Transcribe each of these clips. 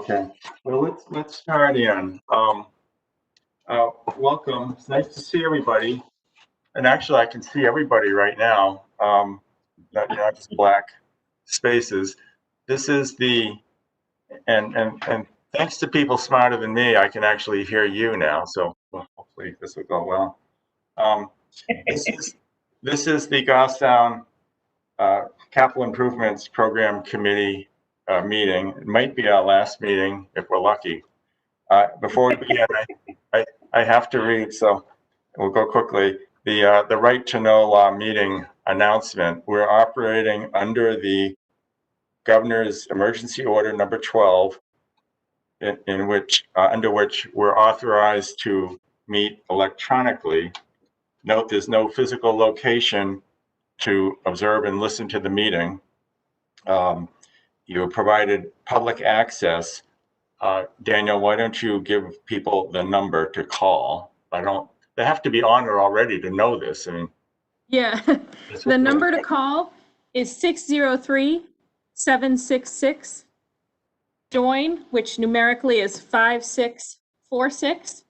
Okay, well, let's start in. Welcome. It's nice to see everybody. And actually, I can see everybody right now. Not just black spaces. This is and thanks to people smarter than me, I can actually hear you now. So hopefully this will go well. This is the Goffstown Capital Improvements Program Committee meeting. It might be our last meeting if we're lucky. Before we begin, I have to read, so we'll go quickly. The Right to Know Law meeting announcement. We're operating under the Governor's Emergency Order number 12, under which we're authorized to meet electronically. Note there's no physical location to observe and listen to the meeting. You provided public access. Daniel, why don't you give people the number to call? They have to be on there already to know this. I mean, yeah, the number to call is 603-766-JOIN, which numerically is 5646.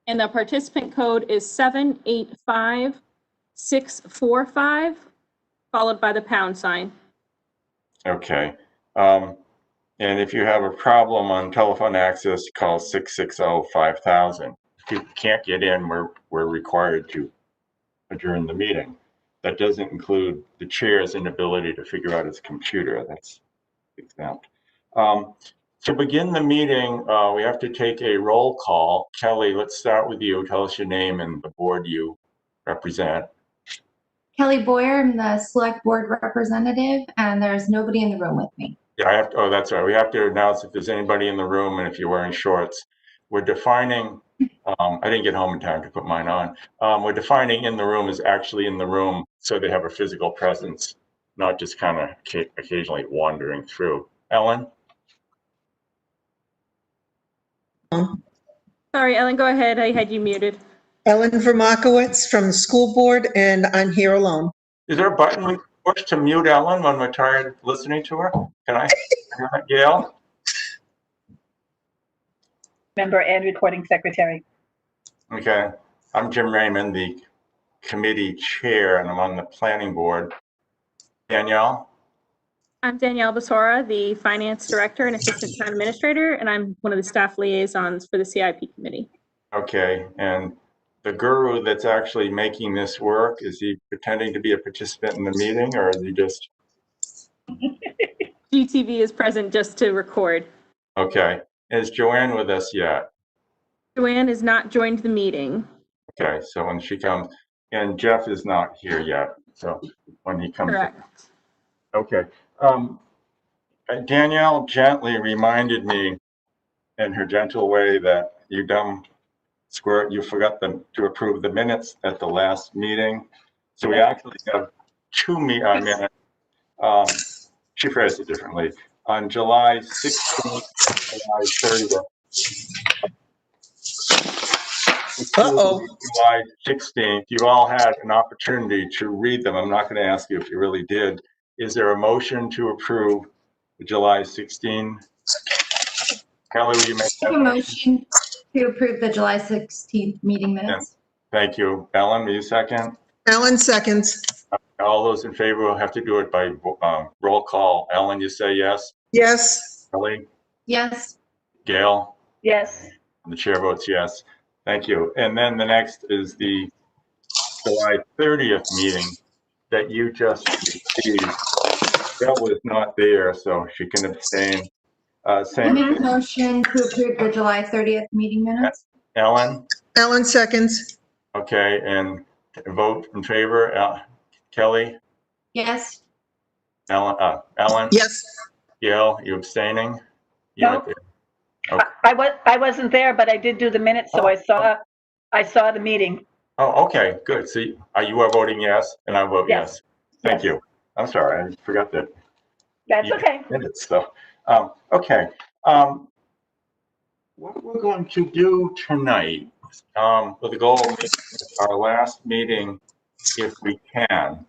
And the participant code is 785645, followed by the pound sign. Okay. And if you have a problem on telephone access, call 660-5000. If you can't get in, we're required to adjourn the meeting. That doesn't include the chair's inability to figure out his computer. That's exempt. To begin the meeting, we have to take a roll call. Kelly, let's start with you. Tell us your name and the board you represent. Kelly Boyer, I'm the select board representative, and there's nobody in the room with me. Yeah, that's right. We have to announce if there's anybody in the room and if you're wearing shorts. We're defining, I didn't get home in time to put mine on. We're defining in the room is actually in the room, so they have a physical presence, not just kind of occasionally wandering through. Ellen? Sorry, Ellen, go ahead. I had you muted. Ellen Vermakowitz from the school board, and I'm here alone. Is there a button we push to mute Ellen when we're tired listening to her? Can I? Gail? Member and recording secretary. Okay. I'm Jim Raymond, the committee chair, and I'm on the planning board. Danielle? I'm Danielle Basora, the finance director and assistant town administrator, and I'm one of the staff liaisons for the CIP committee. Okay. And the guru that's actually making this work, is he pretending to be a participant in the meeting, or is he just? GTV is present just to record. Okay. Is Joanne with us yet? Joanne is not joined the meeting. Okay, so when she comes, and Jeff is not here yet, so when he comes. Correct. Okay. Danielle gently reminded me in her gentle way that you dumb squirt, you forgot to approve the minutes at the last meeting. So we actually have two minutes. She phrased it differently. On July 16th, July 30th. July 16th, you all had an opportunity to read them. I'm not going to ask you if you really did. Is there a motion to approve the July 16? Kelly, will you make that motion to approve the July 16th meeting minutes? Yeah. Thank you. Ellen, will you second? Ellen seconds. All those in favor will have to do it by roll call. Ellen, you say yes? Yes. Kelly? Yes. Gail? Yes. And the chair votes yes. Thank you. And then the next is the July 30th meeting that you just received. That was not there, so she can abstain. I make a motion to approve the July 30th meeting minutes. Ellen? Ellen seconds. Okay, and vote in favor. Kelly? Yes. Ellen? Yes. Gail, you abstaining? No. Okay. I wasn't there, but I did do the minutes, so I saw the meeting. Oh, okay, good. See, you are voting yes, and I vote yes. Thank you. I'm sorry, I forgot that. That's okay. Minutes, so, okay. What we're going to do tonight, with the goal of making our last meeting, if we can,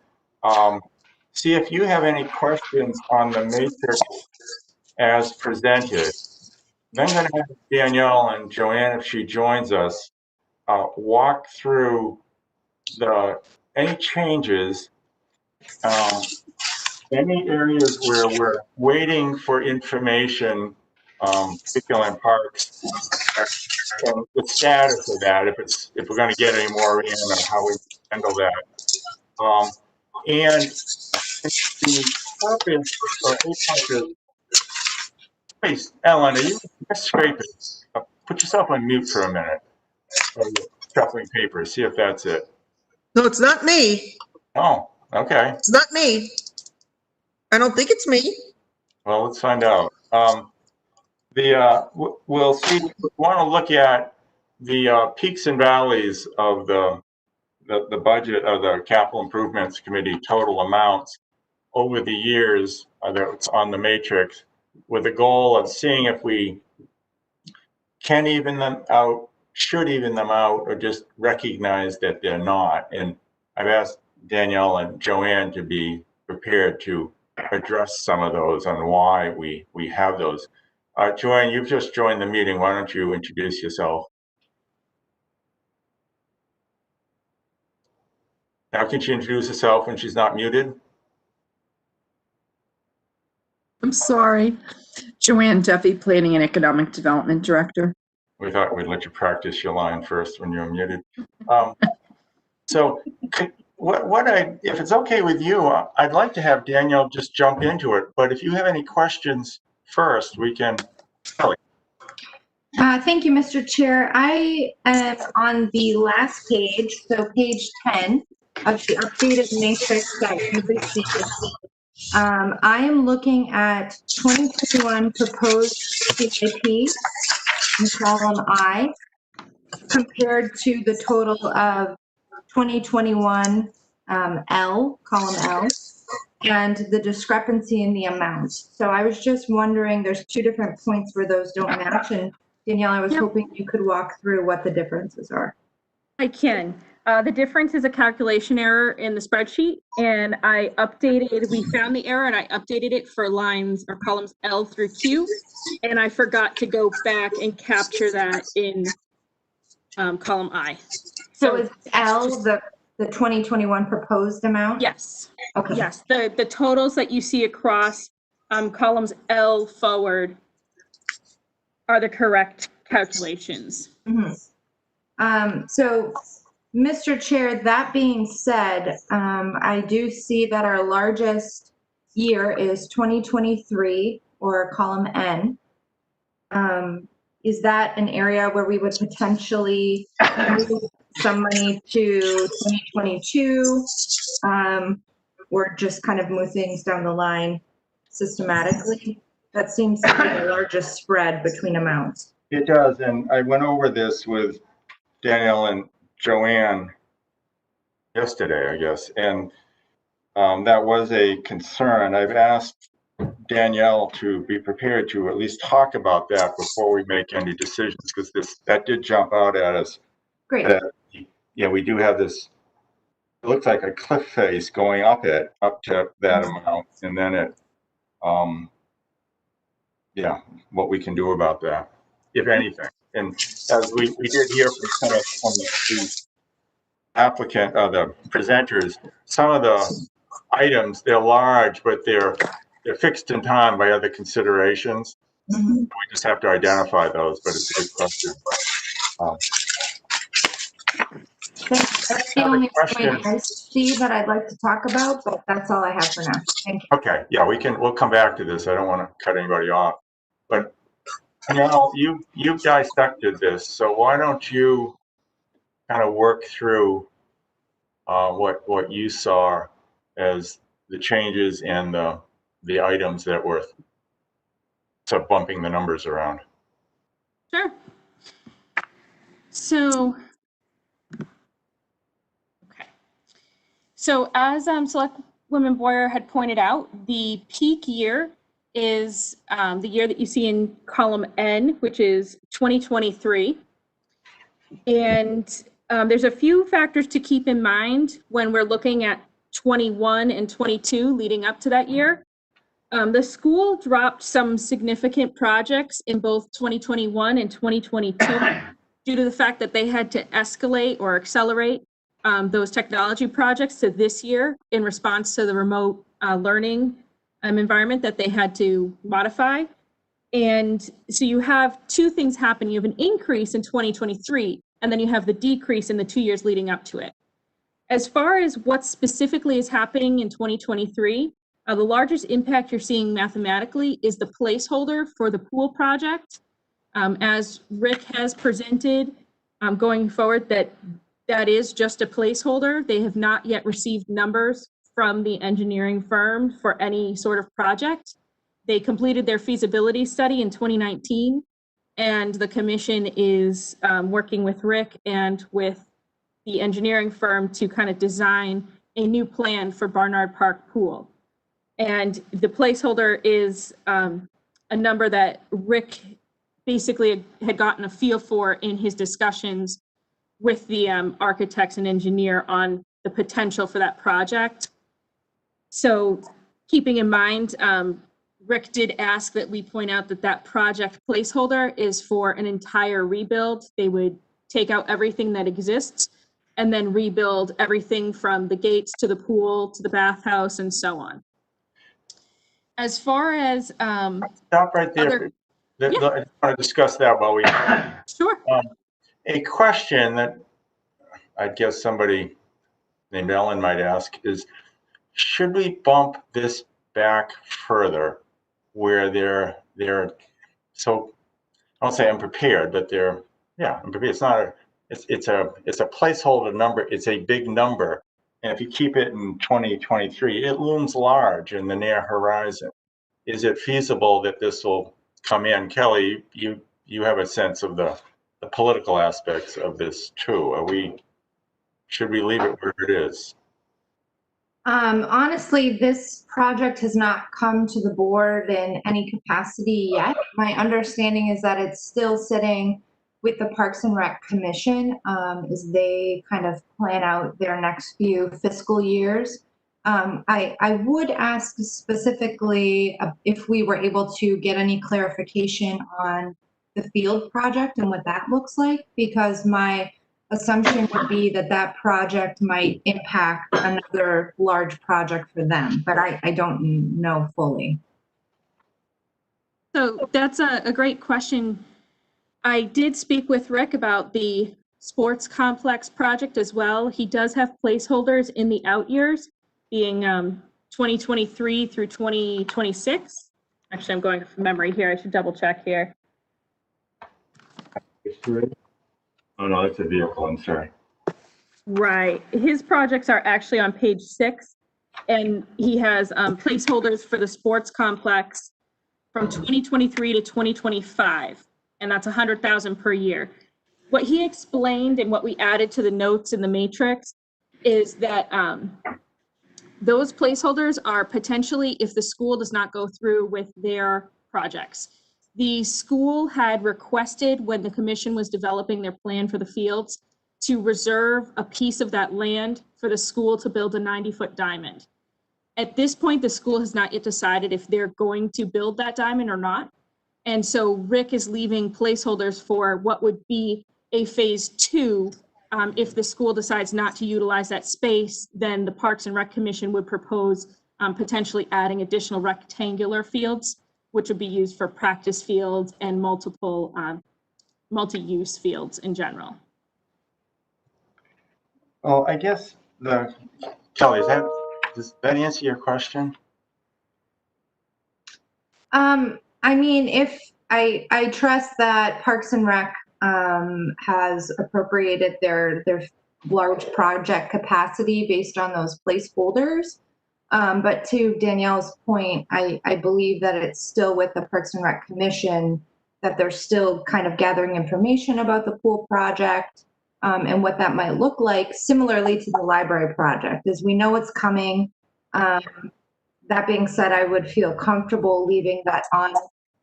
see if you have any questions on the matrix as presented. then going to have Danielle and Joanne, if she joins us, walk through any changes, any areas where we're waiting for information, particularly in parks, and the status of that, if we're going to get any more in, or how we handle that. And the purpose, or a purpose, please, Ellen, are you scraping? Put yourself on mute for a minute. Or shuffling papers, see if that's it. No, it's not me. Oh, okay. It's not me. I don't think it's me. Well, let's find out. We'll see. We want to look at the peaks and valleys of the budget of the capital improvements committee total amounts over the years that's on the matrix, with the goal of seeing if we can even them out, should even them out, or just recognize that they're not. And I've asked Danielle and Joanne to be prepared to address some of those on why we have those. Joanne, you've just joined the meeting. Why don't you introduce yourself? Now, can she introduce herself when she's not muted? I'm sorry. Joanne Duffy, Planning and Economic Development Director. We thought we'd let you practice your line first when you're muted. So if it's okay with you, I'd like to have Danielle just jump into it. But if you have any questions first, we can. Thank you, Mr. Chair. I am on the last page, so page 10 of the updated matrix that you received. I am looking at 2021 proposed CIP in column I compared to the total of 2021 L, column L, and the discrepancy in the amount. So I was just wondering, there's two different points where those don't match, and Danielle, I was hoping you could walk through what the differences are. I can. The difference is a calculation error in the spreadsheet, and we found the error and I updated it for lines or columns L through Q, and I forgot to go back and capture that in column I. So is L the 2021 proposed amount? Yes. Okay. Yes, the totals that you see across columns L forward are the correct calculations. Mm-hmm. So, Mr. Chair, that being said, I do see that our largest year is 2023, or column N. Is that an area where we would potentially move some money to 2022, or just kind of move things down the line systematically? That seems to be the largest spread between amounts. It does, and I went over this with Danielle and Joanne yesterday, I guess, and that was a concern. I've asked Danielle to be prepared to at least talk about that before we make any decisions, because that did jump out at us. Great. Yeah, we do have this, it looks like a cliff face going up to that amount, and then it, yeah, what we can do about that, if anything. And as we did hear from the applicant, the presenters, some of the items, they're large, but they're fixed in time by other considerations. Mm-hmm. We just have to identify those, but it's a good question. That's the only point I see that I'd like to talk about, but that's all I have for now. Thank you. Okay, yeah, we'll come back to this. I don't want to cut anybody off, but now you've dissected this, so why don't you kind of work through what you saw as the changes and the items that were bumping the numbers around. Sure. So, okay. So as Selectwoman Boyer had pointed out, the peak year is the year that you see in column N, which is 2023. And there's a few factors to keep in mind when we're looking at 21 and 22 leading up to that year. The school dropped some significant projects in both 2021 and 2022 due to the fact that they had to escalate or accelerate those technology projects to this year in response to the remote learning environment that they had to modify. And so you have two things happen. You have an increase in 2023, and then you have the decrease in the 2 years leading up to it. As far as what specifically is happening in 2023, the largest impact you're seeing mathematically is the placeholder for the pool project. As Rick has presented, going forward, that is just a placeholder. They have not yet received numbers from the engineering firm for any sort of project. They completed their feasibility study in 2019, and the commission is working with Rick and with the engineering firm to kind of design a new plan for Barnard Park Pool. And the placeholder is a number that Rick basically had gotten a feel for in his discussions with the architects and engineer on the potential for that project. So keeping in mind, Rick did ask that we point out that that project placeholder is for an entire rebuild. They would take out everything that exists and then rebuild everything from the gates to the pool to the bathhouse and so on. As far as Stop right there. Yeah. I want to discuss that while we. Sure. A question that I guess somebody named Ellen might ask is, should we bump this back further where they're so, I won't say unprepared, but they're, yeah, unprepared. It's not a, it's a placeholder number. It's a big number. And if you keep it in 2023, it looms large in the near horizon. Is it feasible that this will come in? Kelly, you have a sense of the political aspects of this too. Should we leave it where it is? Honestly, this project has not come to the board in any capacity yet. My understanding is that it's still sitting with the Parks and Rec Commission as they kind of plan out their next few fiscal years. I would ask specifically if we were able to get any clarification on the field project and what that looks like, because my assumption would be that that project might impact another large project for them, but I don't know fully. So that's a great question. I did speak with Rick about the sports complex project as well. He does have placeholders in the out years, being 2023 through 2026. Actually, I'm going from memory here. I should double check here. Oh no, that's a vehicle, I'm sorry. Right. His projects are actually on page 6, and he has placeholders for the sports complex from 2023 to 2025, and that's 100,000 per year. What he explained and what we added to the notes in the matrix is that those placeholders are potentially if the school does not go through with their projects. The school had requested when the commission was developing their plan for the fields to reserve a piece of that land for the school to build a 90-foot diamond. At this point, the school has not yet decided if they're going to build that diamond or not. And so Rick is leaving placeholders for what would be a phase 2. If the school decides not to utilize that space, then the Parks and Rec Commission would propose potentially adding additional rectangular fields, which would be used for practice fields and multiple multi-use fields in general. Well, I guess Kelly, does that answer your question? I mean, if I trust that Parks and Rec has appropriated their large project capacity based on those placeholders. But to Danielle's point, I believe that it's still with the Parks and Rec Commission, that they're still kind of gathering information about the pool project and what that might look like, similarly to the library project, as we know it's coming. That being said, I would feel comfortable leaving that on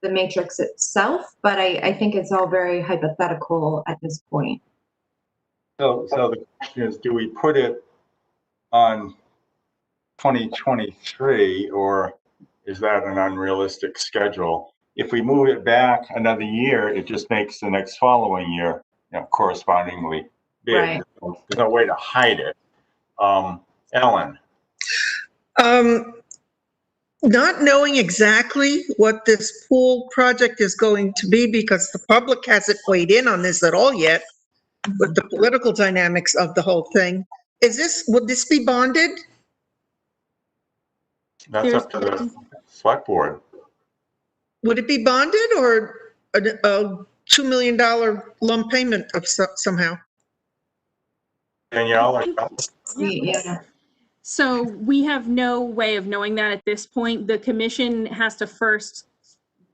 the matrix itself, but I think it's all very hypothetical at this point. So the question is, do we put it on 2023, or is that an unrealistic schedule? If we move it back another year, it just makes the next following year, correspondingly big. Right. There's no way to hide it. Ellen, Not knowing exactly what this pool project is going to be because the public hasn't weighed in on this at all yet with the political dynamics of the whole thing. Would this be bonded? that's up to the select board. Would it be bonded or a $2 million lump payment of somehow? Danielle, Yeah. So we have no way of knowing that at this point. The commission has to first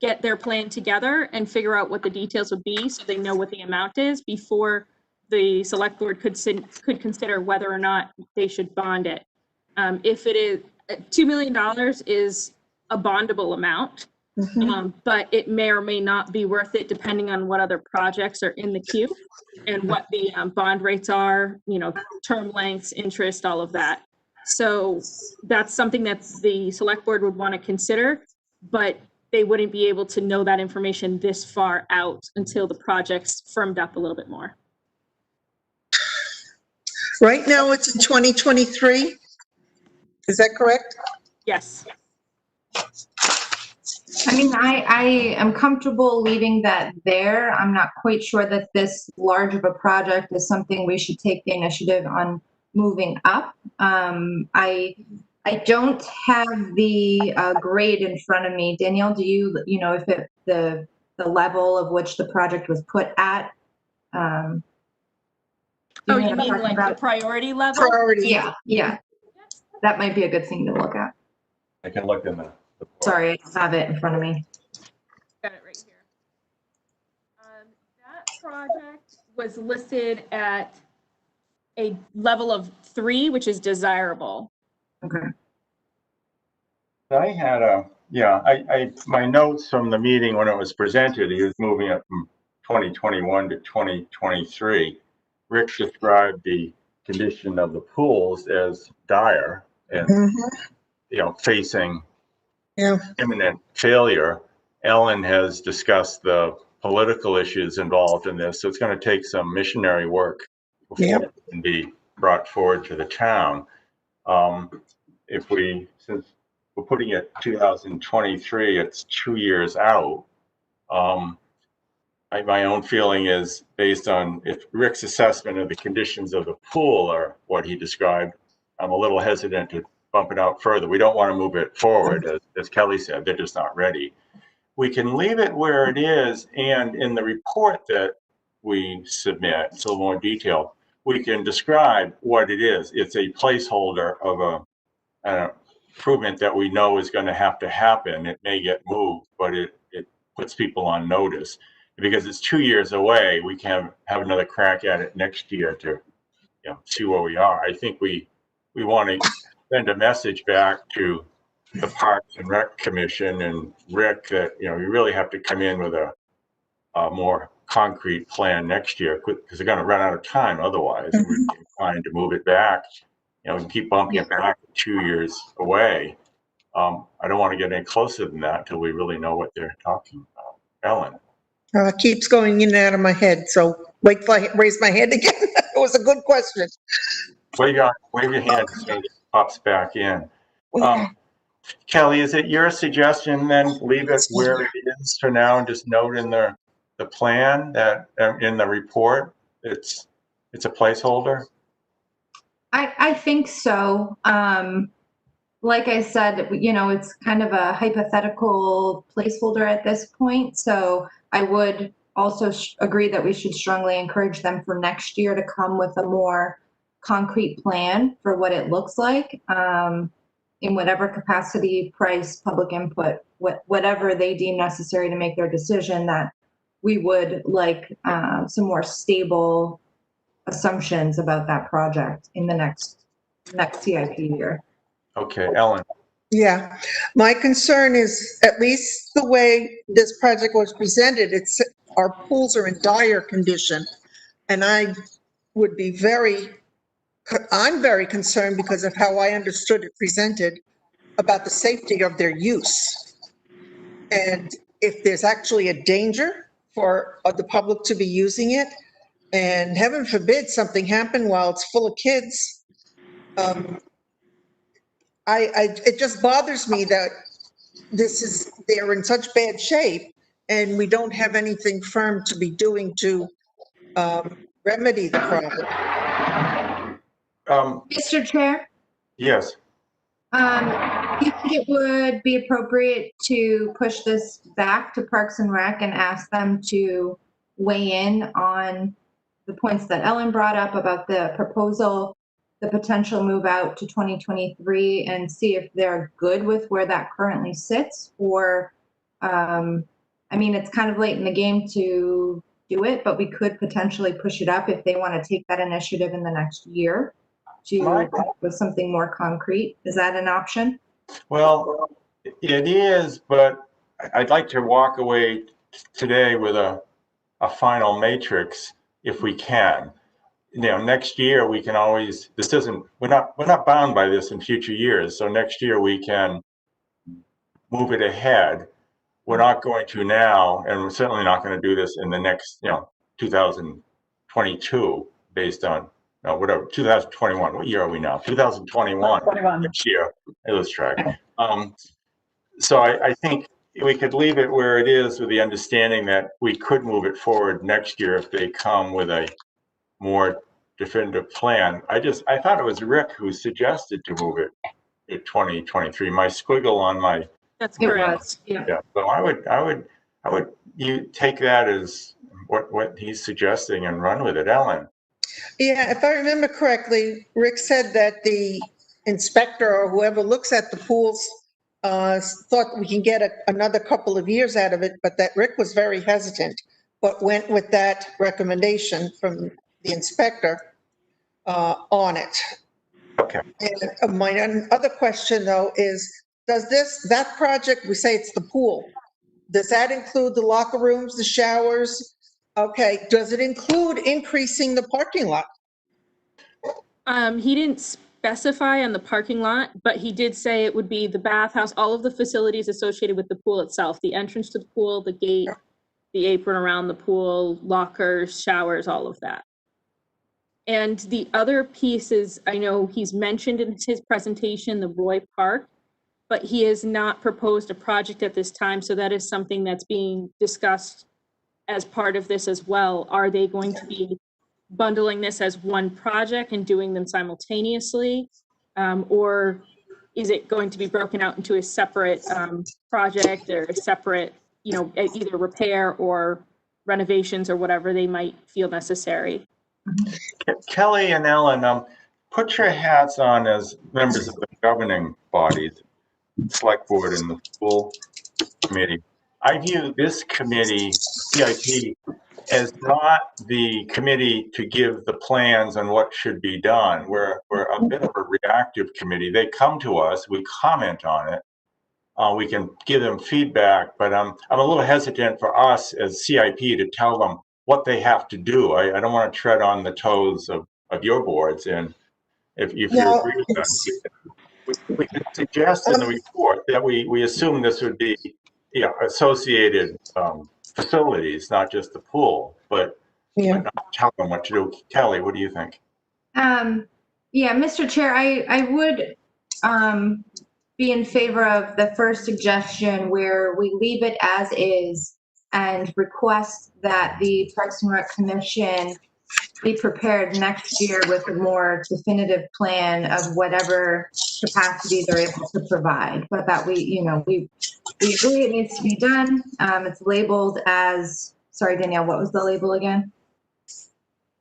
get their plan together and figure out what the details would be so they know what the amount is before the select board could consider whether or not they should bond it. If it is, $2 million is a bondable amount, but it may or may not be worth it depending on what other projects are in the queue and what the bond rates are, term lengths, interest, all of that. So that's something that the select board would want to consider, but they wouldn't be able to know that information this far out until the project's firmed up a little bit more. Right now it's in 2023. Is that correct? Yes. I mean, I am comfortable leaving that there. I'm not quite sure that this large of a project is something we should take the initiative on moving up. I don't have the grade in front of me. Danielle, do you know if the level of which the project was put at? Oh, you mean like the priority level? Priority. Yeah. That might be a good thing to look at. I can look in the Sorry, I don't have it in front of me. Got it right here. That project was listed at a level of 3, which is desirable. Okay. I had my notes from the meeting when it was presented, he was moving it from 2021 to 2023. Rick described the condition of the pools as dire and, facing imminent failure. Ellen has discussed the political issues involved in this, so it's going to take some missionary work before it can be brought forward to the town. Since we're putting it 2023, it's 2 years out. My own feeling is based on if Rick's assessment of the conditions of the pool are what he described, I'm a little hesitant to bump it out further. We don't want to move it forward. As Kelly said, they're just not ready. We can leave it where it is, and in the report that we submit, it's a little more detailed, we can describe what it is. It's a placeholder of an improvement that we know is going to happen. It may get moved, but it puts people on notice. Because it's 2 years away, we can have another crack at it next year to see where we are. I think we want to send a message back to the Parks and Rec Commission and Rick that we really have to come in with a more concrete plan next year because they're going to run out of time otherwise. We're trying to move it back. We can keep bumping it back 2 years away. I don't want to get any closer than that until we really know what they're talking about. Ellen. It keeps going in and out of my head, so wait till I raise my hand again. It was a good question. Wave your hand so it pops back in. Kelly, is it your suggestion then leave it where it is for now and just note in the plan that in the report it's a placeholder? I think so. Like I said, it's kind of a hypothetical placeholder at this point. So I would also agree that we should strongly encourage them for next year to come with a more concrete plan for what it looks like in whatever capacity, price, public input, whatever they deem necessary to make their decision, that we would like some more stable assumptions about that project in the next CIP year. Okay, Ellen. Yeah, my concern is at least the way this project was presented, our pools are in dire condition. And I'm very concerned because of how I understood it presented, about the safety of their use. And if there's actually a danger for the public to be using it, and heaven forbid something happen while it's full of kids, it just bothers me that they're in such bad shape and we don't have anything firm to be doing to remedy the problem. Mr. Chair, Yes, do you think it would be appropriate to push this back to Parks and Rec and ask them to weigh in on the points that Ellen brought up about the proposal, the potential move out to 2023, and see if they're good with where that currently sits? Or, I mean, it's kind of late in the game to do it, but we could potentially push it up if they want to take that initiative in the next year to Right. come up with something more concrete. Is that an option? well, it is, but I'd like to walk away today with a final matrix if we can. You know, next year we can always, we're not bound by this in future years. So next year we can move it ahead. We're not going to now, and we're certainly not going to do this in the next, 2022 based on, whatever, 2021. What year are we now? 2021. 21. Next year. I lose track. So I think we could leave it where it is with the understanding that we could move it forward next year if they come with a more definitive plan. I thought it was Rick who suggested to move it to 2023. My squiggle on my, That's It correct. was, yeah. yeah. So I would you take that as what he's suggesting and run with it, Ellen. Yeah, if I remember correctly, Rick said that the inspector or whoever looks at the pools thought we can get another couple of years out of it, but that Rick was very hesitant, but went with that recommendation from the inspector on it. Okay. And my other question though is, that project, we say it's the pool, does that include the locker rooms, the showers? Okay, does it include increasing the parking lot? He didn't specify on the parking lot, but he did say it would be the bathhouse, all of the facilities associated with the pool itself, the entrance to the pool, the gate, the apron around the pool, lockers, showers, all of that. And the other piece is, I know he's mentioned in his presentation, the Roy Park, but he has not proposed a project at this time. So that is something that's being discussed as part of this as well. Are they going to be bundling this as one project and doing them simultaneously? Or is it going to be broken out into a separate project or a separate, either repair or renovations or whatever they might feel necessary? Kelly and Ellen, put your hats on as members of the governing bodies, select board and the school committee. I view this committee, CIP, as not the committee to give the plans on what should be done. We're a bit of a reactive committee. They come to us, we comment on it. We can give them feedback, but I'm a little hesitant for us as CIP to tell them what they have to do. I don't want to tread on the toes of your boards. And if you No, agree with that, we could suggest in the report that we assume this would be, associated facilities, not just the pool, but not tell them what to do. Kelly, what do you think? Yeah, Mr. Chair, I would be in favor of the first suggestion where we leave it as is and request that the Parks and Rec Commission be prepared next year with a more definitive plan of whatever capacity they're able to provide. But that we agree it needs to be done. It's labeled as, sorry, Danielle, what was the label again?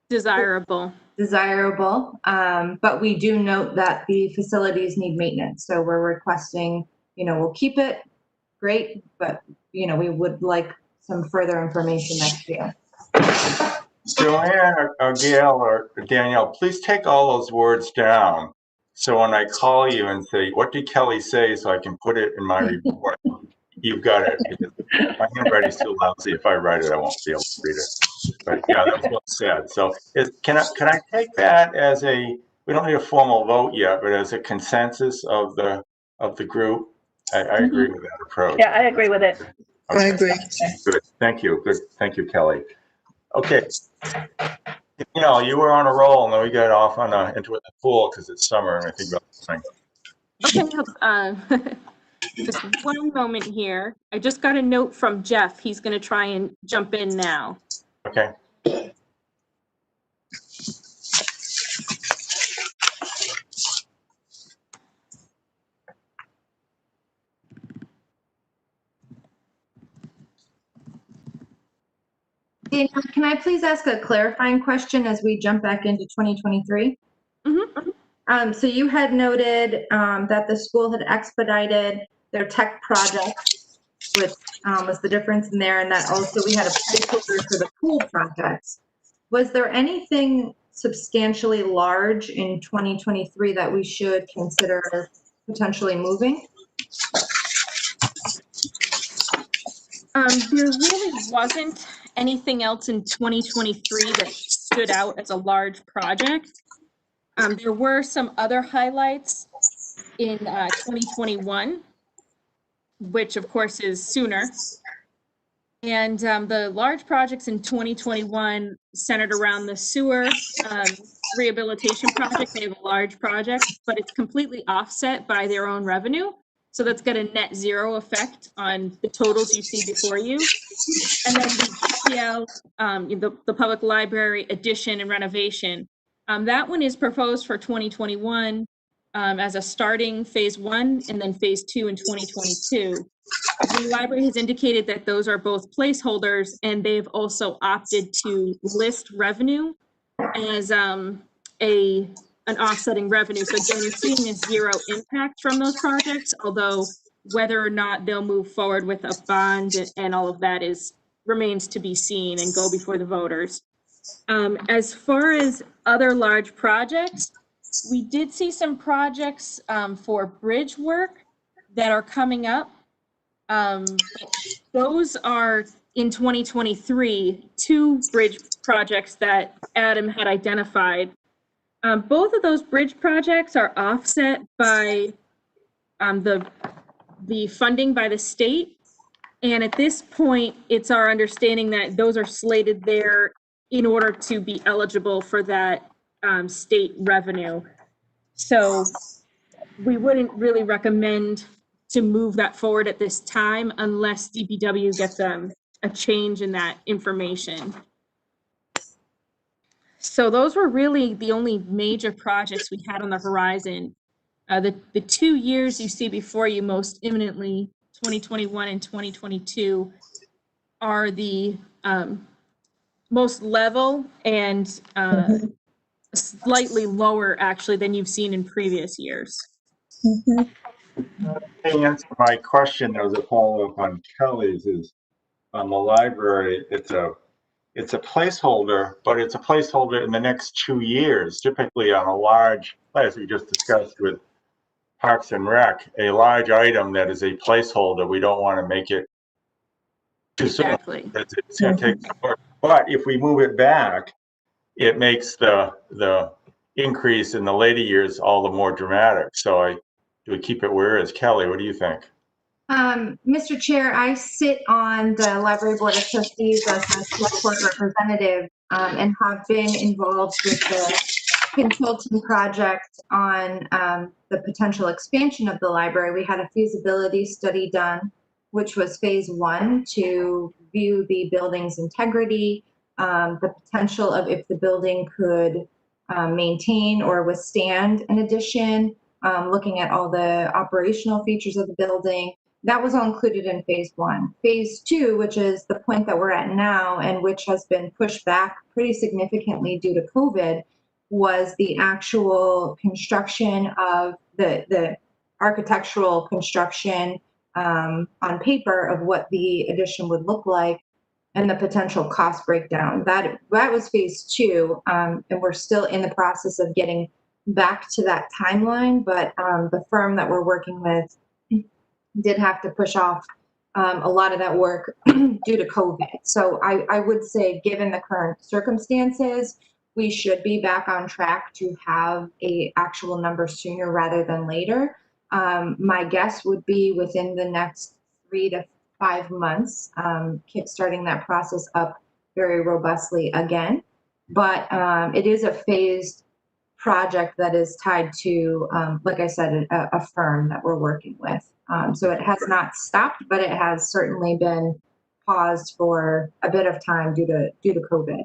Desirable. But we do note that the facilities need maintenance. So we're requesting, we'll keep it, great, but, we would like some further information next year. Joanne or Gail or Danielle, please take all those words down. So when I call you and say, what did Kelly say, so I can put it in my report, you've got it. Because my handwriting's too lousy. If I write it, I won't be able to read it. But yeah, that's well said. So can I take that as we don't need a formal vote yet, but as a consensus of the of the group. I agree with that approach. Yeah, I agree with it. I agree. Good. Thank you. Good. Thank you, Kelly. Okay. You know, you were on a roll, and then we got off on into the pool because it's summer, and I think about something. Okay, just one moment here. I just got a note from Jeff. He's going to try and jump in now. Okay. Daniel, can I please ask a clarifying question as we jump back into 2023? So you had noted that the school had expedited their tech project, which was the difference in there, and that also we had a placeholder for the pool projects. Was there anything substantially large in 2023 that we should consider potentially moving? There really wasn't anything else in 2023 that stood out as a large project. There were some other highlights in 2021, which of course is sooner. And the large projects in 2021 centered around the sewer rehabilitation project. They have a large project, but it's completely offset by their own revenue. So that's got a net zero effect on the totals you see before you. And then the GPL, the public library addition and renovation, that one is proposed for 2021 as a starting phase 1 and then phase 2 in 2022. The library has indicated that those are both placeholders, and they've also opted to list revenue as an offsetting revenue. So again, you're seeing a zero impact from those projects, although whether or not they'll move forward with a bond and all of that remains to be seen and go before the voters. As far as other large projects, we did see some projects for bridge work that are coming up. Those are in 2023, 2 bridge projects that Adam had identified. Both of those bridge projects are offset by the funding by the state. And at this point, it's our understanding that those are slated there in order to be eligible for that state revenue. So we wouldn't really recommend to move that forward at this time unless DPW gets a change in that information. So those were really the only major projects we had on the horizon. The 2 years you see before you most imminently, 2021 and 2022, are the most level and slightly lower actually than you've seen in previous years. To answer my question as a follow-up on Kelly's is on the library, it's a placeholder, but it's a placeholder in the next 2 years, typically on a large, as we just discussed with Parks and Rec, a large item that is a placeholder. We don't want to make it too soon. Exactly. It's going to take some work. But if we move it back, it makes the increase in the later years all the more dramatic. So do we keep it where it is? Kelly, what do you think? Mr. Chair, I sit on the Library Board of Trustees as a select board representative and have been involved with the consulting project on the potential expansion of the library. We had a feasibility study done, which was phase 1 to view the building's integrity, the potential of if the building could maintain or withstand an addition, looking at all the operational features of the building. That was all included in phase 1. Phase 2, which is the point that we're at now and which has been pushed back pretty significantly due to COVID, was the actual construction of the architectural construction on paper of what the addition would look like and the potential cost breakdown. That was phase 2, and we're still in the process of getting back to that timeline, but the firm that we're working with did have to push off a lot of that work due to COVID. So I would say, given the current circumstances, we should be back on track to have a actual number sooner rather than later. My guess would be within the next 3 to 5 months, starting that process up very robustly again. But it is a phased project that is tied to, like I said, a firm that we're working with. So it has not stopped, but it has certainly been paused for a bit of time due to COVID.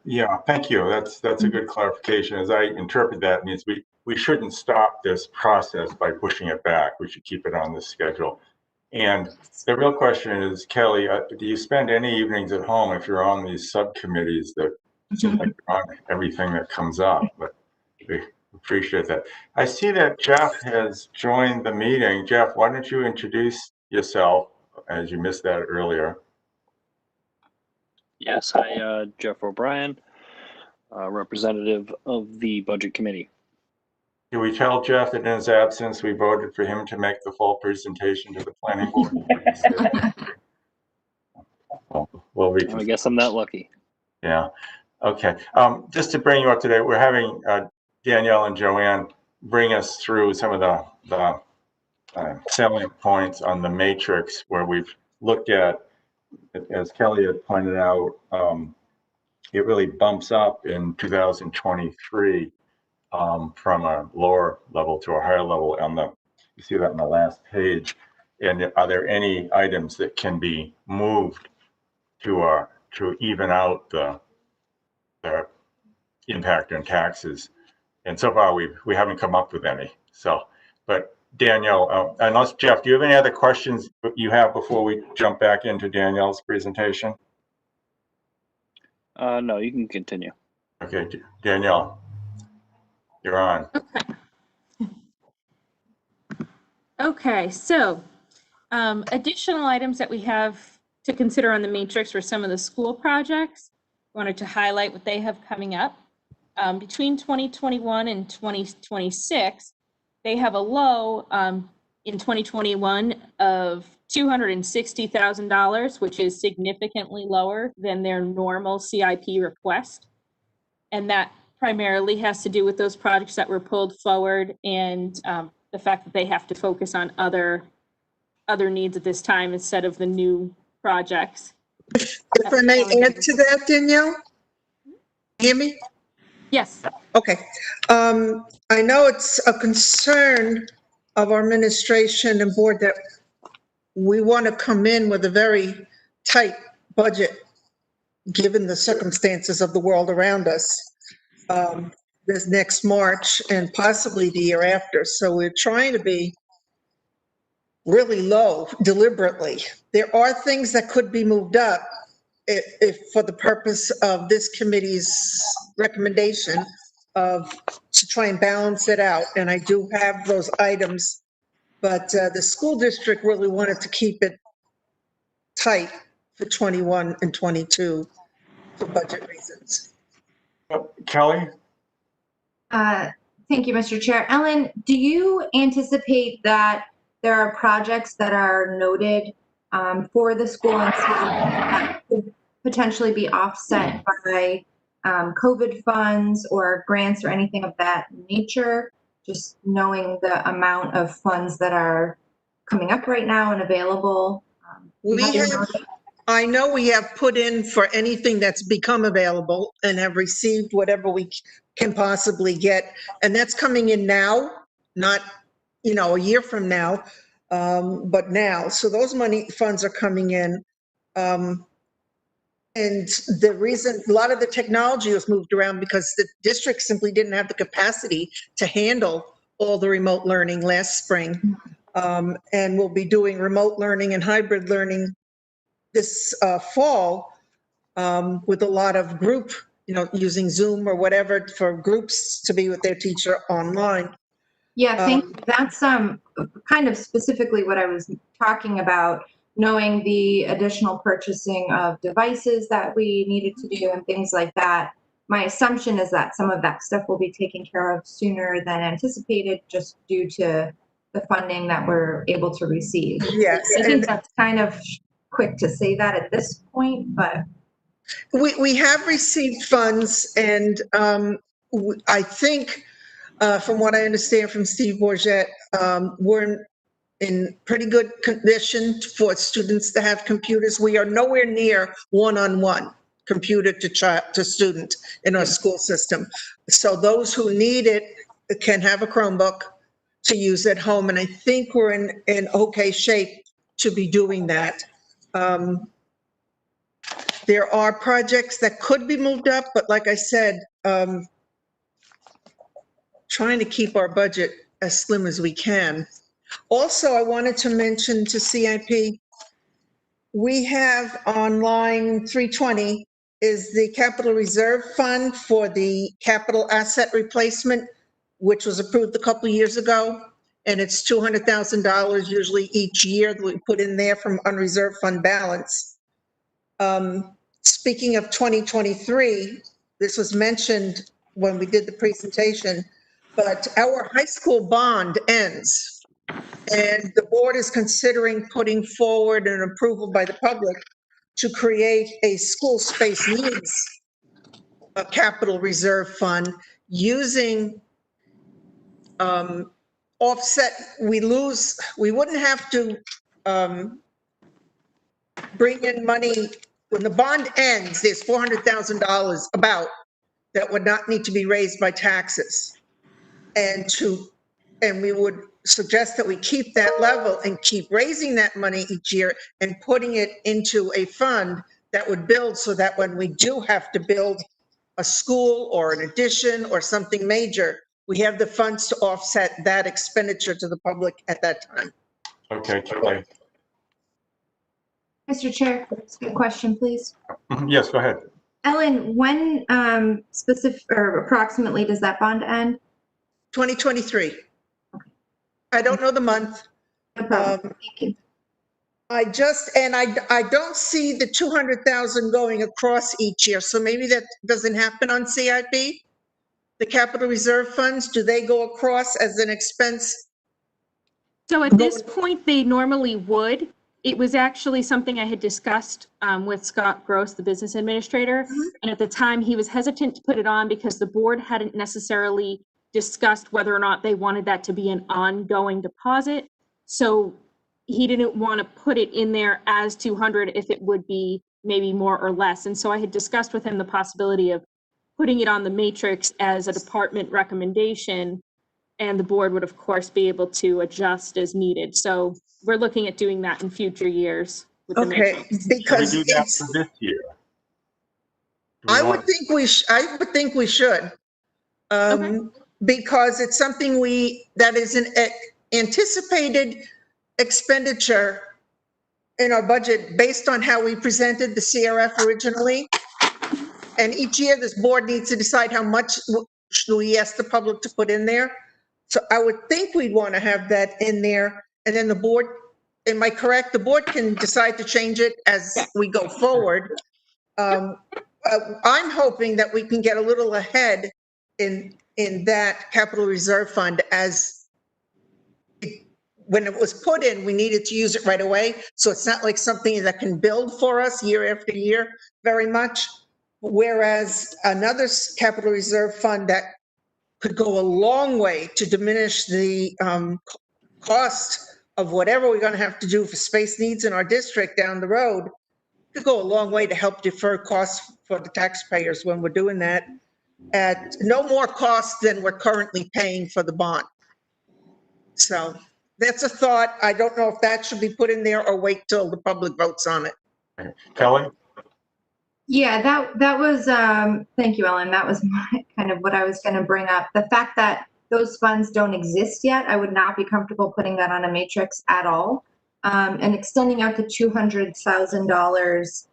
Yeah, thank you. That's a good clarification. As I interpret that, it means we shouldn't stop this process by pushing it back. We should keep it on the schedule. And the real question is, Kelly, do you spend any evenings at home if you're on these subcommittees that seem like you're on everything that comes up? But we appreciate that. I see that Jeff has joined the meeting. Jeff, why don't you introduce yourself, as you missed that earlier? Yes, hi, Jeff O'Brien, representative of the Budget Committee. Do we tell Jeff that in his absence, we voted for him to make the full presentation to the planning board? Well, I guess I'm not lucky. yeah. Okay. Just to bring you up to date, we're having Danielle and Joanne bring us through some of the salient points on the matrix where we've looked at, as Kelly had pointed out, it really bumps up in 2023 from a lower level to a higher level. You see that on the last page. And are there any items that can be moved to even out the impact on taxes? And so far we haven't come up with any. So, but Danielle, unless Jeff, do you have any other questions you have before we jump back into Danielle's presentation? No, you can continue. Okay, Danielle, you're on. Okay, so additional items that we have to consider on the matrix for some of the school projects. Wanted to highlight what they have coming up. Between 2021 and 2026, they have a low in 2021 of $260,000, which is significantly lower than their normal CIP request. And that primarily has to do with those projects that were pulled forward and the fact that they have to focus on other needs at this time instead of the new projects. If I may add to that, Danielle? Hear me? Yes. Okay. I know it's a concern of our administration and board that we want to come in with a very tight budget, given the circumstances of the world around us, this next March and possibly the year after. So we're trying to be really low deliberately. There are things that could be moved up if for the purpose of this committee's recommendation to try and balance it out. And I do have those items, but the school district really wanted to keep it tight for 21 and 22 for budget reasons. Kelly? Thank you, Mr. Chair. Ellen, do you anticipate that there are projects that are noted for the school and that could potentially be offset by COVID funds or grants or anything of that nature? Just knowing the amount of funds that are coming up right now and available. I know we have put in for anything that's become available and have received whatever we can possibly get. And that's coming in now, not, a year from now, but now. So those funds are coming in. And the reason a lot of the technology was moved around because the district simply didn't have the capacity to handle all the remote learning last spring. And we'll be doing remote learning and hybrid learning this fall with a lot of group, using Zoom or whatever for groups to be with their teacher online. Yeah, that's kind of specifically what I was talking about, knowing the additional purchasing of devices that we needed to do and things like that. My assumption is that some of that stuff will be taken care of sooner than anticipated just due to the funding that we're able to receive. Yes. I think that's kind of quick to say that at this point, but. We have received funds and I think from what I understand from Steve Bourget, we're in pretty good condition for students to have computers. We are nowhere near one-on-one computer to student in our school system. So those who need it can have a Chromebook to use at home, and I think we're in okay shape to be doing that. There are projects that could be moved up, but like I said, trying to keep our budget as slim as we can. Also, I wanted to mention to CIP, we have on line 320 is the capital reserve fund for the capital asset replacement, which was approved a couple of years ago. And it's $200,000 usually each year that we put in there from unreserved fund balance. Speaking of 2023, this was mentioned when we did the presentation, but our high school bond ends. And the board is considering putting forward an approval by the public to create a school space needs a capital reserve fund using offset. We wouldn't have to bring in money. When the bond ends, there's $400,000 about that would not need to be raised by taxes. And we would suggest that we keep that level and keep raising that money each year and putting it into a fund that would build so that when we do have to build a school or an addition or something major, we have the funds to offset that expenditure to the public at that time. Okay, Kelly. Mr. Chair, a question, please. Yes, go ahead. Ellen, when specific or approximately does that bond end? 2023. I don't know the month. No problem. Thank you. I don't see the 200,000 going across each year, so maybe that doesn't happen on CIP? The capital reserve funds, do they go across as an expense? So at this point, they normally would. It was actually something I had discussed with Scott Gross, the business administrator. And at the time, he was hesitant to put it on because the board hadn't necessarily discussed whether or not they wanted that to be an ongoing deposit. So he didn't want to put it in there as 200 if it would be maybe more or less. And so I had discussed with him the possibility of putting it on the matrix as a department recommendation, and the board would of course be able to adjust as needed. So we're looking at doing that in future years with the Okay, matrix. because Can we do that for this year? I would think we should. Okay. Because it's something that is an anticipated expenditure in our budget based on how we presented the CRF originally. And each year, this board needs to decide how much we ask the public to put in there. So I would think we'd want to have that in there. And then the board, am I correct? The board can decide to change it as we go forward. I'm hoping that we can get a little ahead in that capital reserve fund when it was put in, we needed to use it right away. So it's not like something that can build for us year after year very much. Whereas another capital reserve fund that could go a long way to diminish the cost of whatever we're going to have to do for space needs in our district down the road could go a long way to help defer costs for the taxpayers when we're doing that at no more cost than we're currently paying for the bond. So that's a thought. I don't know if that should be put in there or wait till the public votes on it. Kelly? Yeah, that was, thank you, Ellen. That was kind of what I was going to bring up. The fact that those funds don't exist yet, I would not be comfortable putting that on a matrix at all. And extending out to $200,000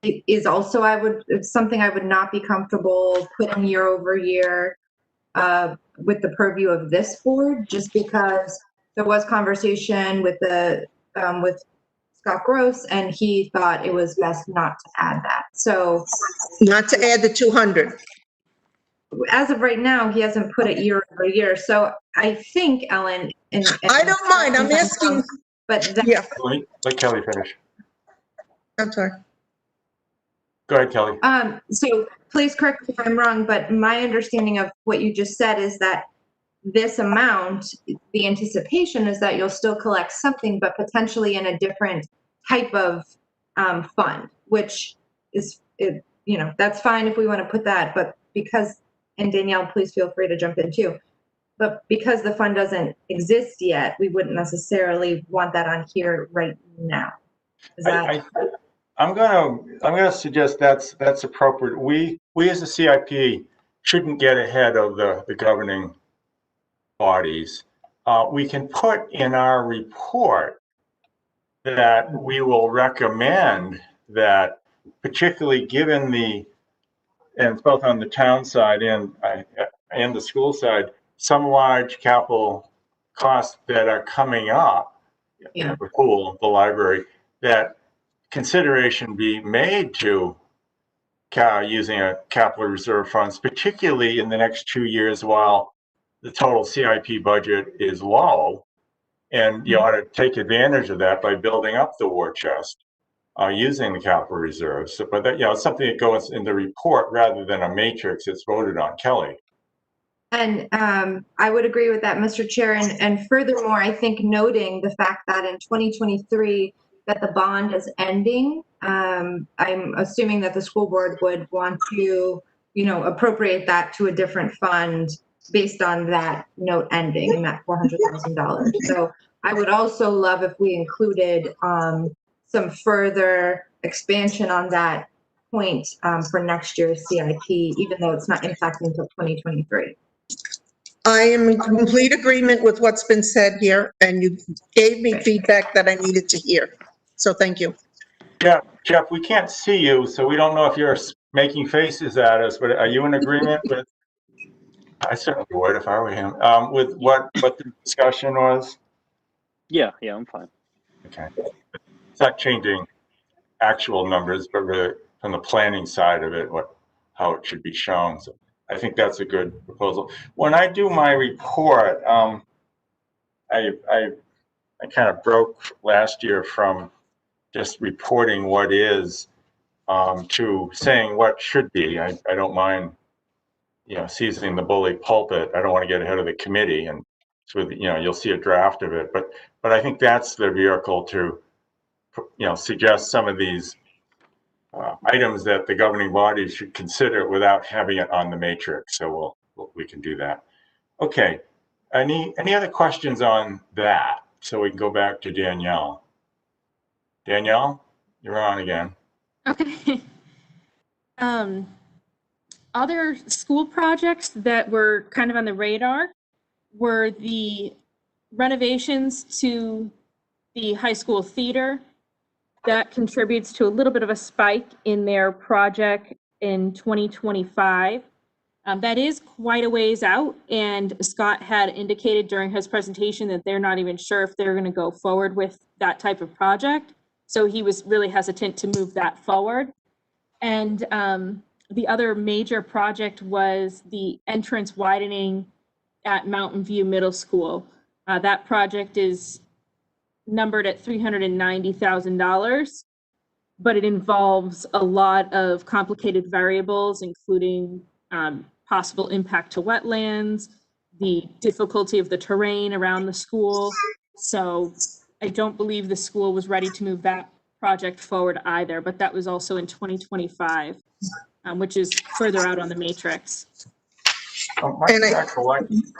is also, it's something I would not be comfortable putting year over year with the purview of this board, just because there was conversation with with Scott Gross, and he thought it was best not to add that. So Not to add the 200. as of right now, he hasn't put it year over year. So I think, Ellen, and I don't mind. I'm asking. but that, Yeah, Let Kelly finish. I'm sorry. Go ahead, Kelly. So please correct me if I'm wrong, but my understanding of what you just said is that this amount, the anticipation is that you'll still collect something, but potentially in a different type of fund, which is, that's fine if we want to put that, but because, and Danielle, please feel free to jump in too, but because the fund doesn't exist yet, we wouldn't necessarily want that on here right now. Is that? I'm gonna suggest that's appropriate. We as a CIP shouldn't get ahead of the governing bodies. We can put in our report that we will recommend that, particularly given and it's both on the town side and the school side, some large capital costs that are coming up, Yeah. the pool, the library, that consideration be made to using a capital reserve funds, particularly in the next 2 years while the total CIP budget is low. And you ought to take advantage of that by building up the war chest using the capital reserves. So, but that, it's something that goes in the report rather than a matrix that's voted on. Kelly. And I would agree with that, Mr. Chair. And furthermore, I think noting the fact that in 2023, that the bond is ending, I'm assuming that the school board would want to, appropriate that to a different fund based on that note ending and that $400,000. So I would also love if we included some further expansion on that point for next year's CIP, even though it's not impacting until 2023. I am in complete agreement with what's been said here, and you gave me feedback that I needed to hear. So thank you. Yeah, Jeff, we can't see you, so we don't know if you're making faces at us, but are you in agreement with, I certainly would if I were him, with what the discussion was? Yeah, I'm fine. Okay. It's not changing actual numbers, but really from the planning side of it, how it should be shown. So I think that's a good proposal. When I do my report, I kind of broke last year from just reporting what is to saying what should be. I don't mind, seizing the bully pulpit. I don't want to get ahead of the committee, and so you'll see a draft of it. But I think that's the vehicle to, suggest some of these items that the governing body should consider without having it on the matrix. So we can do that. Okay. Any other questions on that? So we can go back to Danielle. Danielle, you're on again. Okay. Other school projects that were kind of on the radar were the renovations to the high school theater. That contributes to a little bit of a spike in their project in 2025. That is quite a ways out, and Scott had indicated during his presentation that they're not even sure if they're going to go forward with that type of project. So he was really hesitant to move that forward. And the other major project was the entrance widening at Mountain View Middle School. That project is numbered at $390,000, but it involves a lot of complicated variables, including possible impact to wetlands, the difficulty of the terrain around the school. So I don't believe the school was ready to move that project forward either, but that was also in 2025, which is further out on the matrix. My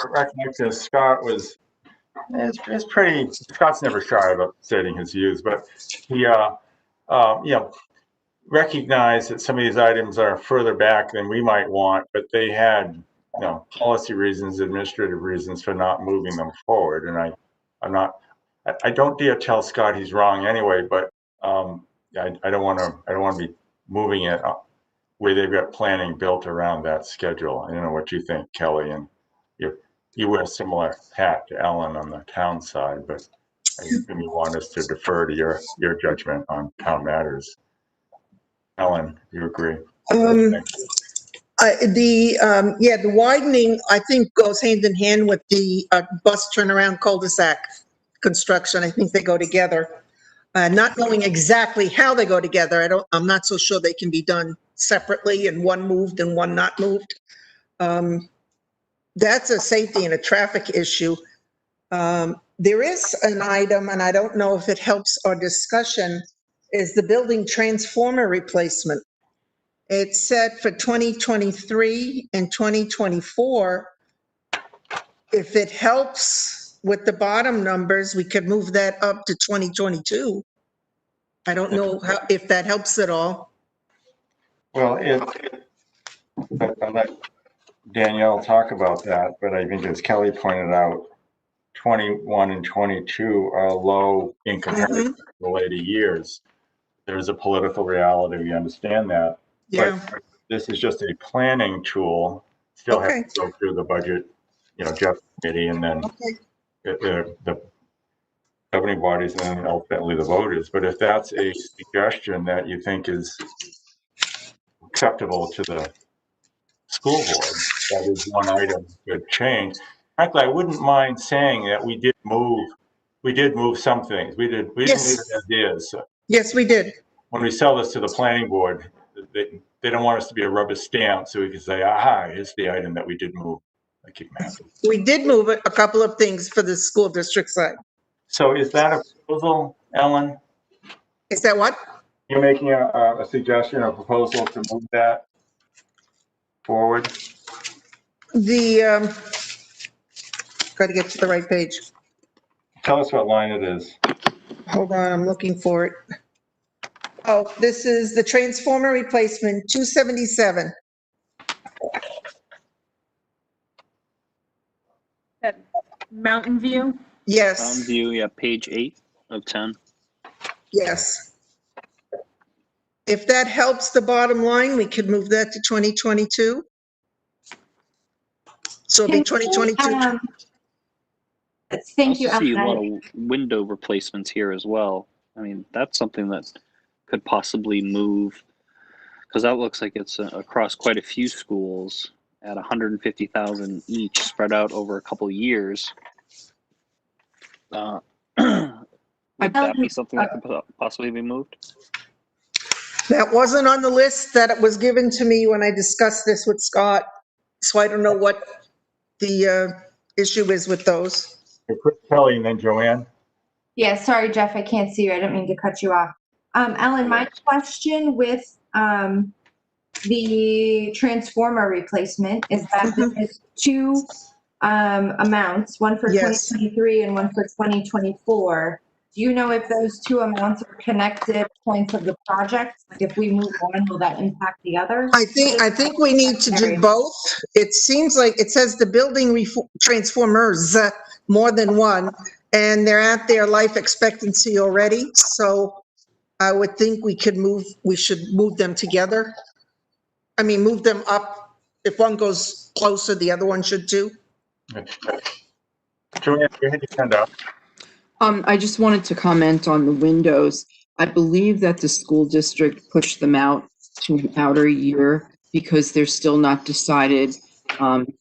recollection is Scott was, it's pretty, Scott's never shy about stating his views, but he, recognized that some of these items are further back than we might want, but they had, policy reasons, administrative reasons for not moving them forward. And I don't dare tell Scott he's wrong anyway, but I don't want to be moving it up where they've got planning built around that schedule. I don't know what you think, Kelly, and you wear a similar hat to Ellen on the town side, but I assume you want us to defer to your judgment on town matters. Ellen, you agree? The widening, I think, goes hand in hand with the bus turnaround cul-de-sac construction. I think they go together. Not knowing exactly how they go together, I'm not so sure they can be done separately and one moved and one not moved. That's a safety and a traffic issue. There is an item, and I don't know if it helps our discussion, is the building transformer replacement. It's set for 2023 and 2024. If it helps with the bottom numbers, we could move that up to 2022. I don't know if that helps at all. Well, I'll let Danielle talk about that, but I think as Kelly pointed out, 21 and 22 are low in comparison to the later years. There's a political reality, we understand that. Yeah, But this is just a planning tool, still have Okay. to go through the budget, Jeff committee, and then okay. the governing bodies, and then ultimately the voters. But if that's a suggestion that you think is acceptable to the school board, that is one item that change. Frankly, I wouldn't mind saying that we did move some things. We didn't leave Yes. it as is. Yes, we did. When we sell this to the planning board, they don't want us to be a rubber stamp, so we can say, aha, here's the item that we did move. I keep mapping. We did move a couple of things for the school district side. So is that a proposal, Ellen? Is that what? You're making a suggestion, a proposal to move that forward? Got to get to the right page. Tell us what line it is. Hold on, I'm looking for it. Oh, this is the transformer replacement, 277. That Mountain View. Yes, Mountain View, yeah, page 8 of 10. yes. If that helps the bottom line, we could move that to 2022. So it'll be 2022. Thank you, I also see a lot Ellen. of window replacements here as well. I mean, that's something that could possibly move, because that looks like it's across quite a few schools at 150,000 each, spread out over a couple of years. Would that be something that could possibly be moved? That wasn't on the list that was given to me when I discussed this with Scott. So I don't know what the issue is with those. Chris Kelly and then Joanne. Yeah, sorry, Jeff, I can't see you. I didn't mean to cut you off. Ellen, my question with the transformer replacement is that there's two amounts, one for Yes. 2023 and one for 2024. Do you know if those two amounts are connected points of the project? Like if we move one, will that impact the other? I think we need to do both. It seems like it says the building transformers, more than one, and they're at their life expectancy already. So I would think we should move them together. I mean, move them up. If one goes closer, the other one should too. Joanne, you had your hand up. I just wanted to comment on the windows. I believe that the school district pushed them out to an outer year because they're still not decided,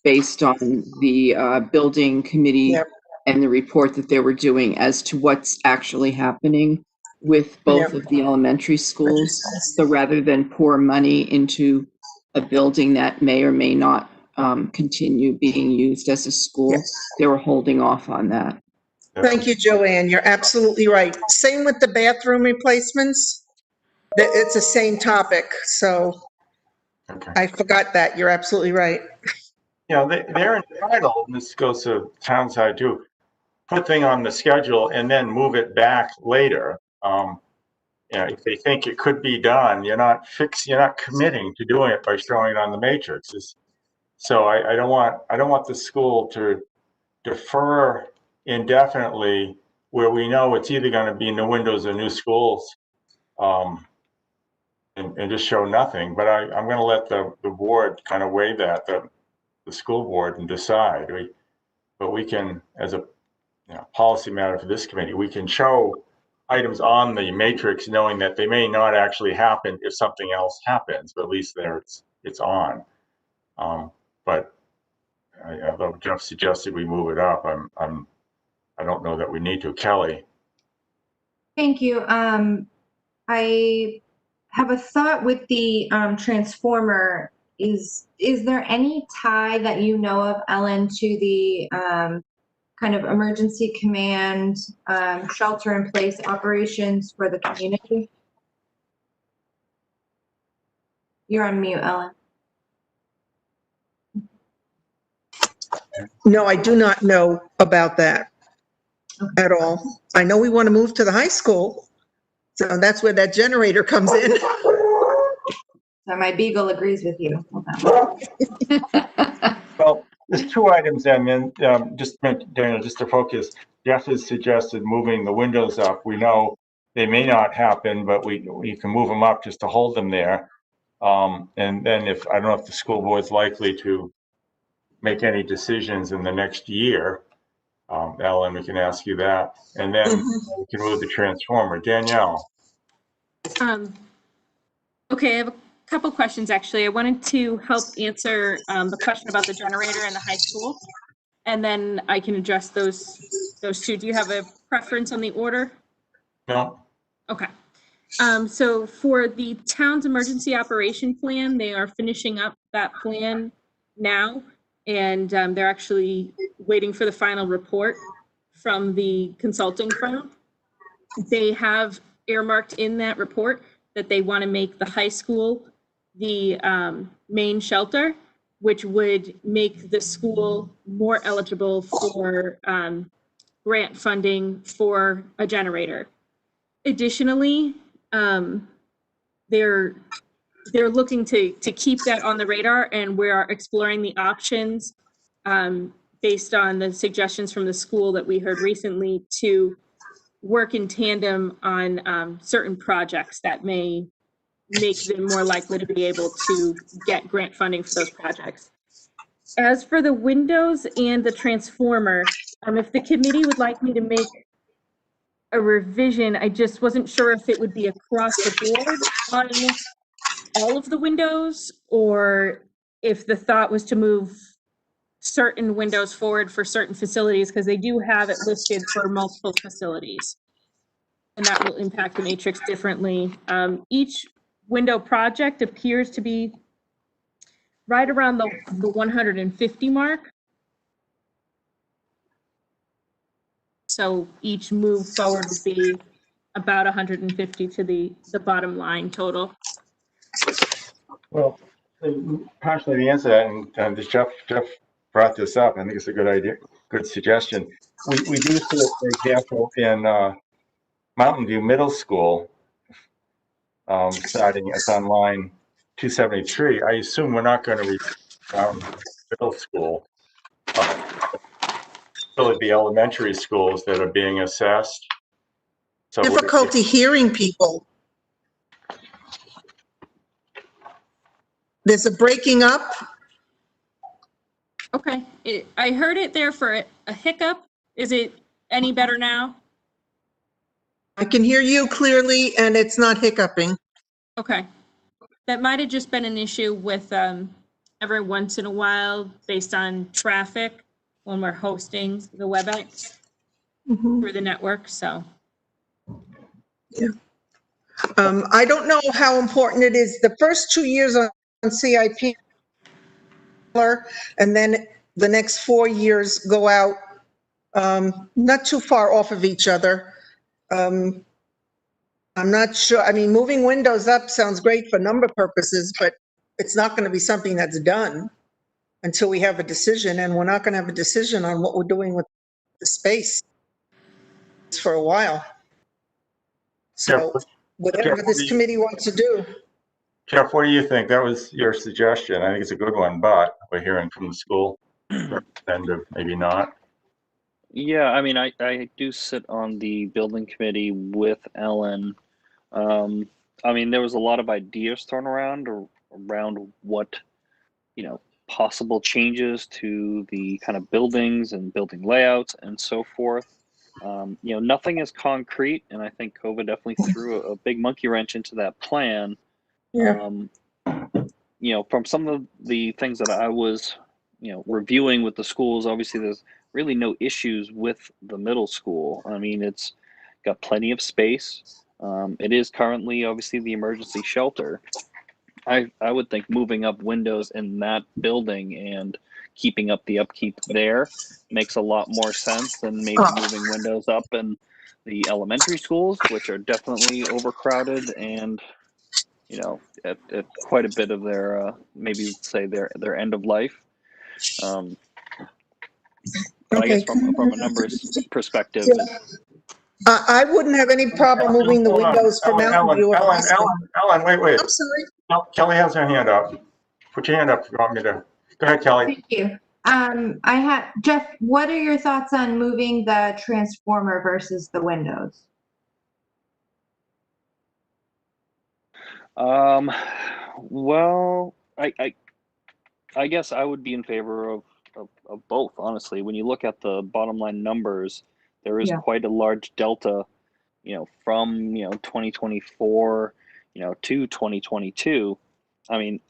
based on the building committee Yep. and the report that they were doing as to what's actually happening with both Yep. of the elementary schools. So rather than pour money into a building that may or may not continue being used as a school, Yes. they were holding off on that. Thank you, Joanne. You're absolutely right. Same with the bathroom replacements. It's the same topic. So Okay. I forgot that. You're absolutely right. They're entitled, and this goes to town side too, put thing on the schedule and then move it back later. If they think it could be done, you're not committing to doing it by showing it on the matrix. So I don't want the school to defer indefinitely where we know it's either going to be new windows or new schools, and just show nothing. But I'm going to let the board kind of weigh that, the school board, and decide. But we can, as a policy matter for this committee, we can show items on the matrix knowing that they may not actually happen if something else happens, but at least there it's on. But although Jeff suggested we move it up, I don't know that we need to. Kelly? Thank you. I have a thought with the transformer. Is there any tie that you know of, Ellen, to the kind of emergency command, shelter in place operations for the community? You're on mute, Ellen. No, I do not know about that at all. I know we want to move to the high school, so that's where that generator comes in. So my beagle agrees with you on that one. Well, there's two items then, and Daniel, just to focus, Jeff has suggested moving the windows up. We know they may not happen, but we can move them up just to hold them there. And then I don't know if the school board's likely to make any decisions in the next year. Ellen, we can ask you that. And then we can move the transformer. Danielle. Okay, I have a couple questions, actually. I wanted to help answer the question about the generator in the high school, and then I can address those two. Do you have a preference on the order? No? Okay. So for the town's emergency operation plan, they are finishing up that plan now, and they're actually waiting for the final report from the consulting firm. They have earmarked in that report that they want to make the high school the main shelter, which would make the school more eligible for grant funding for a generator. Additionally, they're looking to keep that on the radar, and we are exploring the options based on the suggestions from the school that we heard recently to work in tandem on certain projects that may make them more likely to be able to get grant funding for those projects. As for the windows and the transformer, if the committee would like me to make a revision, I just wasn't sure if it would be across the board on all of the windows, or if the thought was to move certain windows forward for certain facilities, because they do have it listed for multiple facilities. And that will impact the matrix differently. Each window project appears to be right around the 150 mark. So each move forward would be about 150 to the bottom line total. Well, partially the answer to that, and Jeff brought this up, I think it's a good idea, good suggestion. We do see it, for example, in Mountain View Middle School, starting, it's on line 273. I assume we're not going to reach middle school. So it'd be elementary schools that are being assessed. So Difficulty hearing people. There's a breaking up. Okay, I heard it there for a hiccup. Is it any better now? I can hear you clearly and it's not hiccuping. Okay. That might have just been an issue with every once in a while based on traffic when we're hosting the WebEx through the network, so. Yeah. I don't know how important it is. The first 2 years on CIP, and then the next 4 years go out not too far off of each other. I'm not sure. I mean, moving windows up sounds great for number purposes, but it's not going to be something that's done until we have a decision, and we're not going to have a decision on what we're doing with the space for a while. So whatever this committee wants to do. Jeff, what do you think? That was your suggestion. I think it's a good one, but we're hearing from the school representative, maybe not. Yeah, I mean, I do sit on the building committee with Ellen. I mean, there was a lot of ideas thrown around what, possible changes to the kind of buildings and building layouts and so forth. Nothing is concrete, and I think COVID definitely threw a big monkey wrench into that plan. Yeah. From some of the things that I was, reviewing with the schools, obviously there's really no issues with the middle school. I mean, it's, got plenty of space. It is currently obviously the emergency shelter. I would think moving up windows in that building and keeping up the upkeep there makes a lot more sense than maybe moving windows up in the elementary schools, which are definitely overcrowded and, you know, at quite a bit of their maybe say their end of life. But I guess from a numbers perspective, I wouldn't have any problem moving the Hold on. windows for Mountain View. Ellen, wait. I'm sorry. Kelly has her hand up. Put your hand up if you want me to. Go ahead, Kelly. Thank you. Jeff, what are your thoughts on moving the transformer versus the windows? Well, I guess I would be in favor of both, honestly. When you look at the bottom line numbers, there is quite a large delta, from 2024, to 2022. I mean,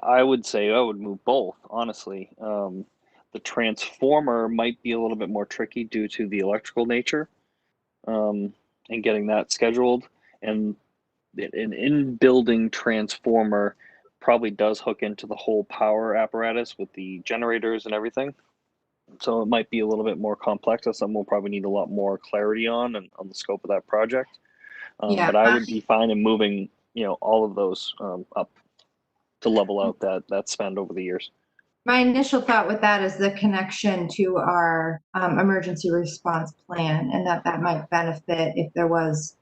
I would say I would move both, honestly. The transformer might be a little bit more tricky due to the electrical nature, and getting that scheduled. And an in-building transformer probably does hook into the whole power apparatus with the generators and everything. So it might be a little bit more complex. That's something we'll probably need a lot more clarity on and on the scope of that project. But I would be fine in moving, all of those up to level out that spend over the years. My initial thought with that is the connection to our emergency response plan, and that might benefit if there was,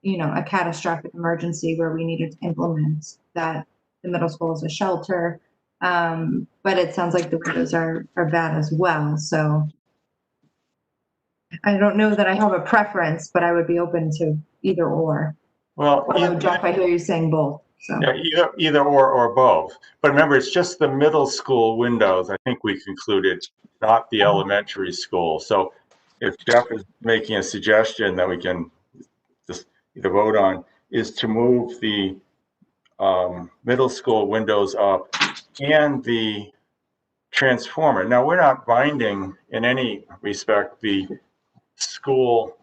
a catastrophic emergency where we needed to implement that the middle school is a shelter. But it sounds like the windows are bad as well. So I don't know that I have a preference, but I would be open to either or. Well, Jeff, I hear you saying both. So. yeah, either or both. But remember, it's just the middle school windows. I think we concluded, not the elementary school. So if Jeff is making a suggestion that we can just either vote on, is to move the middle school windows up and the transformer. Now, we're not binding in any respect the school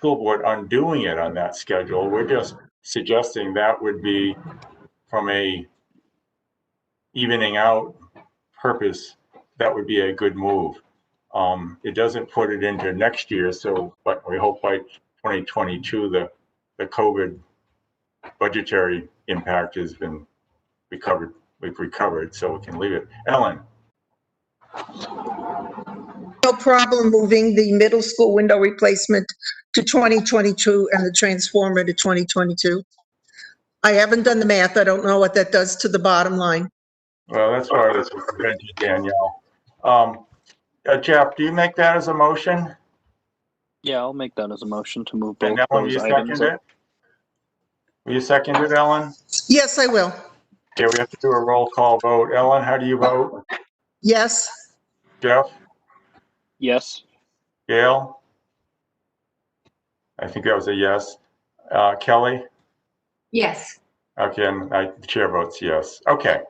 board undoing it on that schedule. We're just suggesting that would be, from a evening out purpose, that would be a good move. It doesn't put it into next year, but we hope by 2022 the COVID budgetary impact has been recovered. We've recovered, so we can leave it. Ellen. No problem moving the middle school window replacement to 2022 and the transformer to 2022. I haven't done the math. I don't know what that does to the bottom line. Well, that's why I was preventing Danielle. Jeff, do you make that as a motion? Yeah, I'll make that as a motion to move both Ellen, those you items second up. it? Will you second it, Ellen? Yes, I will. Okay, we have to do a roll call vote. Ellen, how do you vote? Yes. Jeff? Yes. Gail? I think that was a yes. Kelly? Yes. Okay, and the chair votes yes. Okay.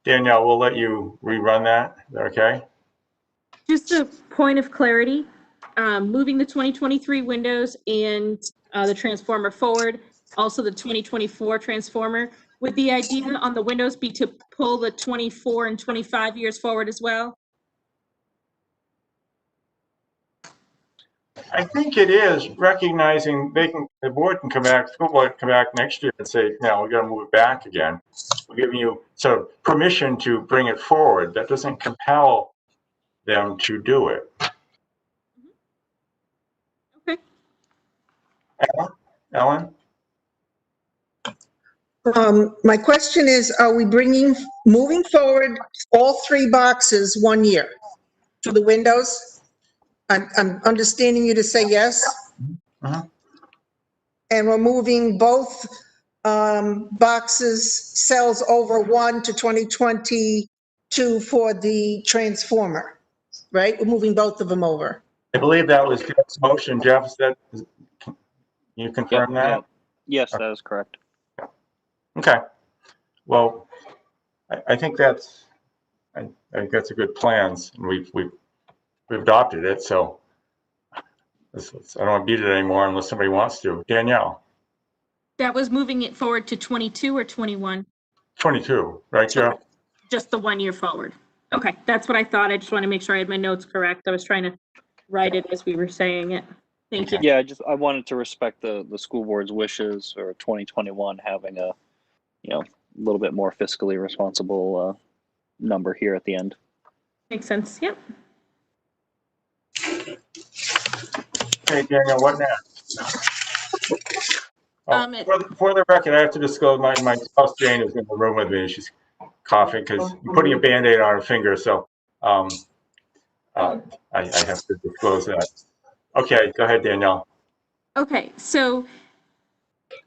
Danielle, we'll let you rerun that. Is that okay? Just a point of clarity, moving the 2023 windows and the transformer forward, also the 2024 transformer. Would the idea on the windows be to pull the 24 and 25 years forward as well? I think it is, recognizing the board can come back, school board can come back next year and say, no, we got to move it back again. We're giving you sort of permission to bring it forward. That doesn't compel them to do it. Okay. Ellen? My question is, are we moving forward all three boxes 1 year to the windows? I'm understanding you to say yes. Uh-huh. And we're moving both boxes, cells over 1 to 2022 for the transformer, right? We're moving both of them over. I believe that was Jeff's motion. Jeff, can you confirm that? Yeah. Yes, that is correct. Okay. Well, I think that's a good plan. We've adopted it, so I don't want to beat it anymore unless somebody wants to. Danielle, That was moving it forward to 22 or 21? 22, right, Jeff? Just the 1 year forward. Okay, that's what I thought. I just want to make sure I had my notes correct. I was trying to write it as we were saying it. Thank you. Yeah, I wanted to respect the school board's wishes for 2021 having a, little bit more fiscally responsible number here at the end. Makes sense. Yep. Okay, Danielle, what next? It- For the record, I have to disclose my spouse Jane is in the room with me. She's coughing because I'm putting a Band-Aid on her finger, so I have to disclose that. Okay, go ahead, Danielle. Okay, so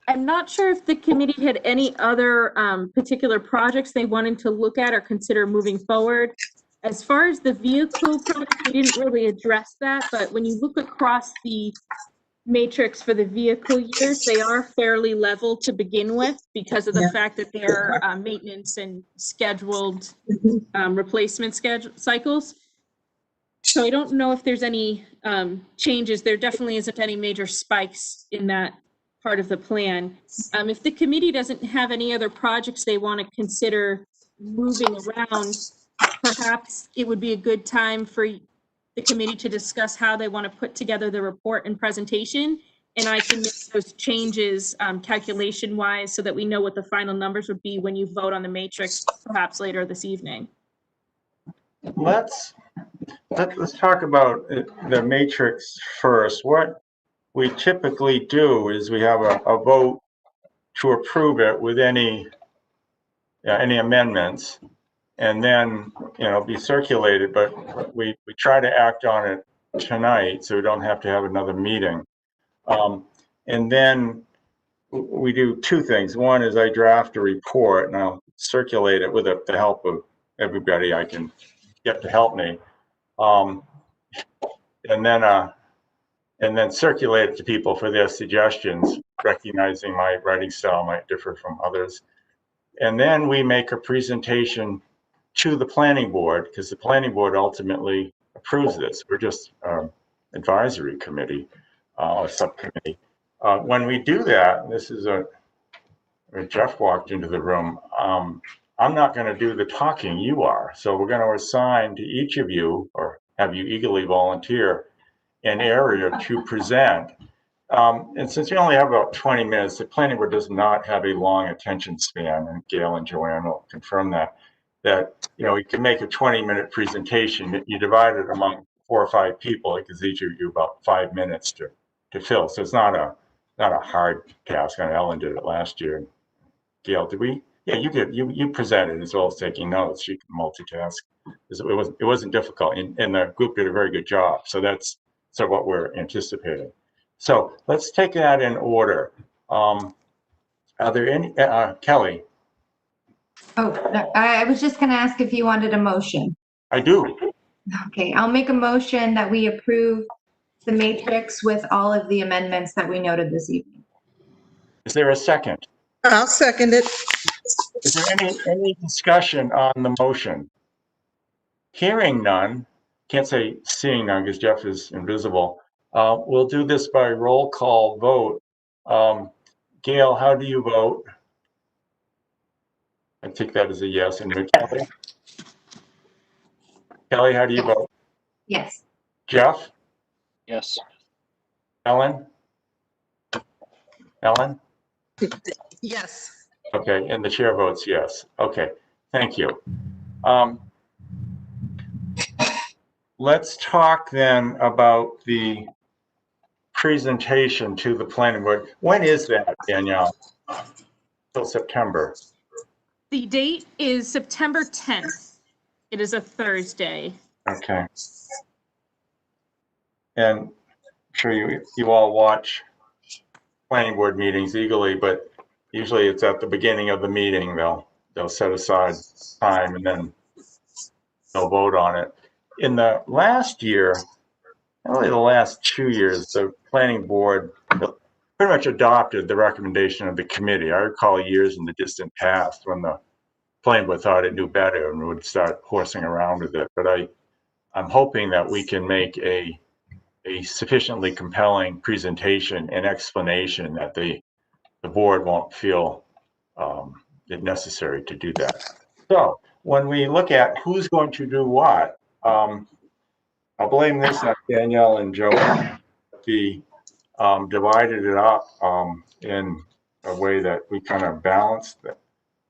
I'm not sure if the committee had any other particular projects they wanted to look at or consider moving forward. As far as the vehicle project, we didn't really address that, but when you look across the matrix for the vehicle years, they are fairly level to begin with because of the fact that they're maintenance and scheduled replacement cycles. So I don't know if there's any changes. There definitely isn't any major spikes in that part of the plan. If the committee doesn't have any other projects they want to consider moving around, perhaps it would be a good time for the committee to discuss how they want to put together the report and presentation. And I can make those changes calculation-wise so that we know what the final numbers would be when you vote on the matrix, perhaps later this evening. Let's talk about the matrix first. What we typically do is we have a vote to approve it with any amendments, and then be circulated. But we try to act on it tonight so we don't have to have another meeting. And then we do two things. One is I draft a report and I'll circulate it with the help of everybody I can get to help me. And then circulate it to people for their suggestions, recognizing my writing style might differ from others. And then we make a presentation to the planning board, because the planning board ultimately approves this. We're just advisory committee or subcommittee. When we do that, this is Jeff walked into the room. I'm not going to do the talking, you are. So we're going to assign to each of you, or have you eagerly volunteer, an area to present. And since we only have about 20 minutes, the planning board does not have a long attention span, and Gail and Joanne will confirm that you can make a 20-minute presentation. You divide it among 4 or 5 people, it gives each of you about 5 minutes to fill. So it's not a hard task. And Ellen did it last year. Gail, did we? Yeah, you did. You presented as well as taking notes. You can multitask. It wasn't difficult, and the group did a very good job. So that's what we're anticipating. So let's take that in order. Are there any, Kelly? Oh, no, I was just going to ask if you wanted a motion. I do. Okay, I'll make a motion that we approve the matrix with all of the amendments that we noted this evening. Is there a second? I'll second it. Is there any discussion on the motion? Hearing none, can't say seeing none because Jeff is invisible. We'll do this by roll call vote. Gail, how do you vote? I take that as a yes. And Kelly? Kelly, how do you vote? Yes. Jeff? Yes. Ellen? Ellen? Yes. Okay, and the chair votes yes. Okay, thank you. Let's talk then about the presentation to the planning board. When is that, Danielle? Till September. The date is September 10th. It is a Thursday. Okay. And I'm sure you all watch planning board meetings eagerly, but usually it's at the beginning of the meeting. They'll set aside time and then they'll vote on it. In the last year, only the last 2 years, the planning board pretty much adopted the recommendation of the committee. I recall years in the distant past when the planning board thought it knew better and would start horsing around with it. But I'm hoping that we can make a a sufficiently compelling presentation and explanation that the board won't feel it necessary to do that. So when we look at who's going to do what, I'll blame this on Danielle and Joe. We divided it up in a way that we kind of balanced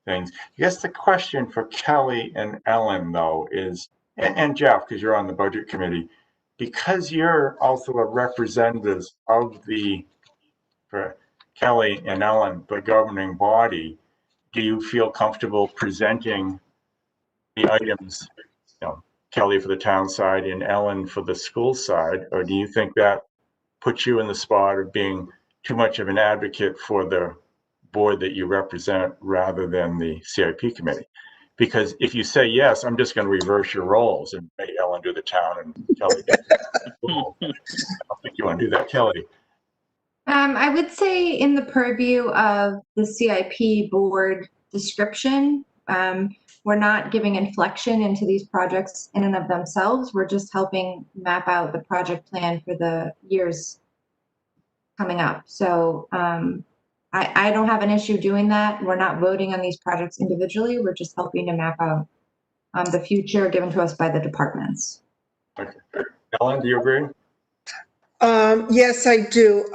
things. I guess the question for Kelly and Ellen, though, is, and Jeff, because you're on the budget committee, because you're also a representative of the, for Kelly and Ellen, the governing body, do you feel comfortable presenting the items, you know, Kelly for the town side and Ellen for the school side, or do you think that puts you in the spot of being too much of an advocate for the board that you represent rather than the CIP committee? Because if you say yes, I'm just going to reverse your roles and make Ellen do the town and Kelly do the school. I don't think you want to do that, Kelly. I would say in the purview of the CIP board description, we're not giving inflection into these projects in and of themselves. We're just helping map out the project plan for the years coming up. So I don't have an issue doing that. We're not voting on these projects individually. We're just helping to map out the future given to us by the departments. Okay. Ellen, do you agree? Yes, I do.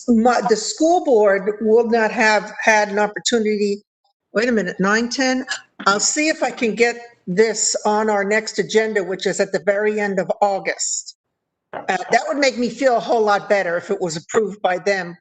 The school board will not have had an opportunity. Wait a minute, 9:10. I'll see if I can get this on our next agenda, which is at the very end of August. That would make me feel a whole lot better if it was approved by them.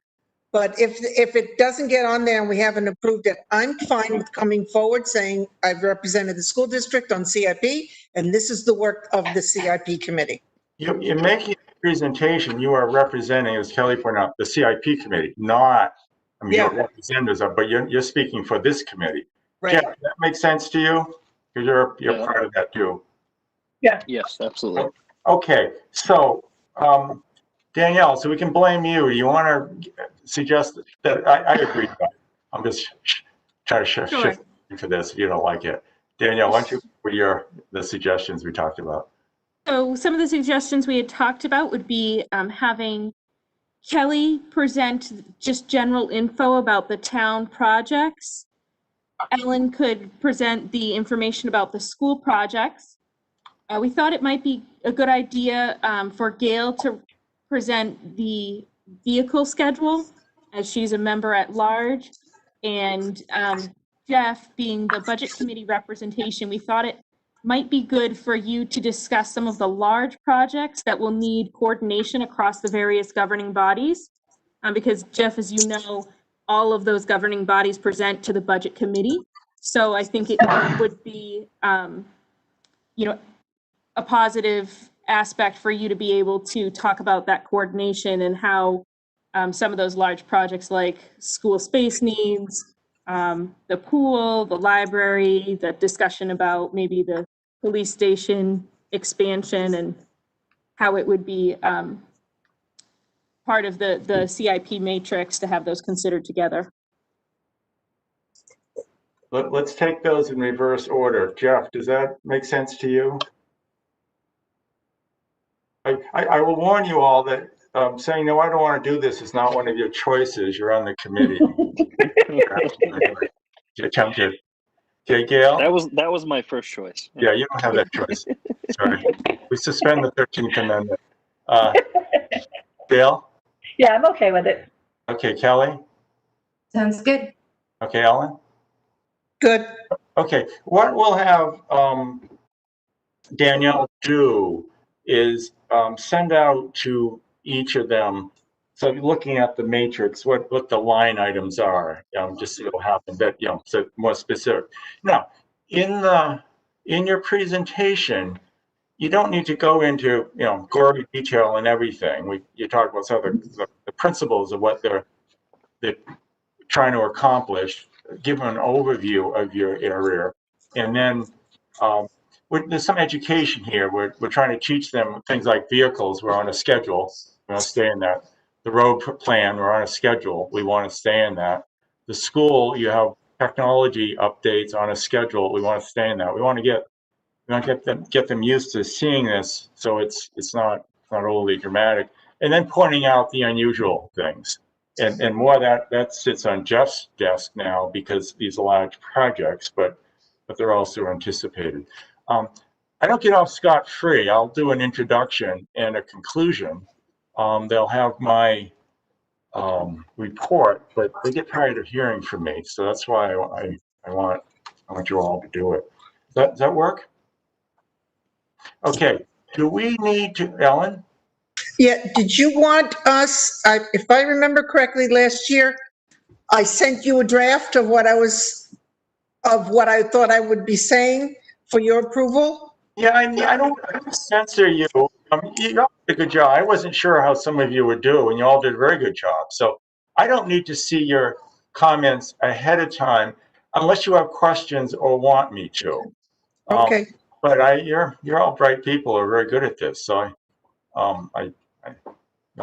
But if it doesn't get on there and we haven't approved it, I'm fine with coming forward saying I've represented the school district on CIP and this is the work of the CIP committee. You're making a presentation, you are representing, as Kelly pointed out, the CIP committee, not, I mean, Yeah. you're representatives of, but you're speaking for this committee. Right. Jeff, that makes sense to you? Because you're Yeah. part of that too. Yes, absolutely. Okay, so Danielle, so we can blame you. You want to suggest that, I agree with that. I'm just trying to shift Sure. into this if you don't like it. Danielle, why don't you put the suggestions we talked about? So some of the suggestions we had talked about would be having Kelly present just general info about the town projects. Ellen could present the information about the school projects. We thought it might be a good idea for Gail to present the vehicle schedule, as she's a member at large. And Jeff, being the budget committee representation, we thought it might be good for you to discuss some of the large projects that will need coordination across the various governing bodies. Because Jeff, as you know, all of those governing bodies present to the budget committee. So I think it would be, you know, a positive aspect for you to be able to talk about that coordination and how some of those large projects like school space needs, the pool, the library, the discussion about maybe the police station expansion and how it would be part of the CIP matrix to have those considered together. Let's take those in reverse order. Jeff, does that make sense to you? I will warn you all that saying, no, I don't want to do this is not one of your choices. You're on the committee. You're tempted. Okay, Gail? That was my first choice. Yeah, you don't have that choice. Sorry. We suspend the 13th Amendment. Gail? Yeah, I'm okay with it. Okay, Kelly? Sounds good. Okay, Ellen? Good. Okay, what we'll have Danielle do is send out to each of them. So looking at the matrix, what the line items are, just so it'll happen that, so more specific. Now, in your presentation, you don't need to go into, gory detail and everything. You talk about some of the principles of what they're trying to accomplish, give them an overview of your area, and then there's some education here. We're trying to teach them things like vehicles. We're on a schedule. We want to stay in that. The road plan, we're on a schedule. We want to stay in that. The school, you have technology updates on a schedule. We want to stay in that. We want to get them used to seeing this, so it's not not overly dramatic, and then pointing out the unusual things. And more of that sits on Jeff's desk now because these are large projects, but they're also anticipated. I don't get off scot-free. I'll do an introduction and a conclusion. They'll have my report, but they get tired of hearing from me, so that's why I want you all to do it. Does that work? Okay. Do we need to, Ellen? Yeah, did you want us, if I remember correctly, last year, I sent you a draft of what I thought I would be saying for your approval? Yeah, I don't censor you. You all did a good job. I wasn't sure how some of you would do, and you all did a very good job. So I don't need to see your comments ahead of time unless you have questions or want me to. Okay, But you're all bright people who are very good at this. So no,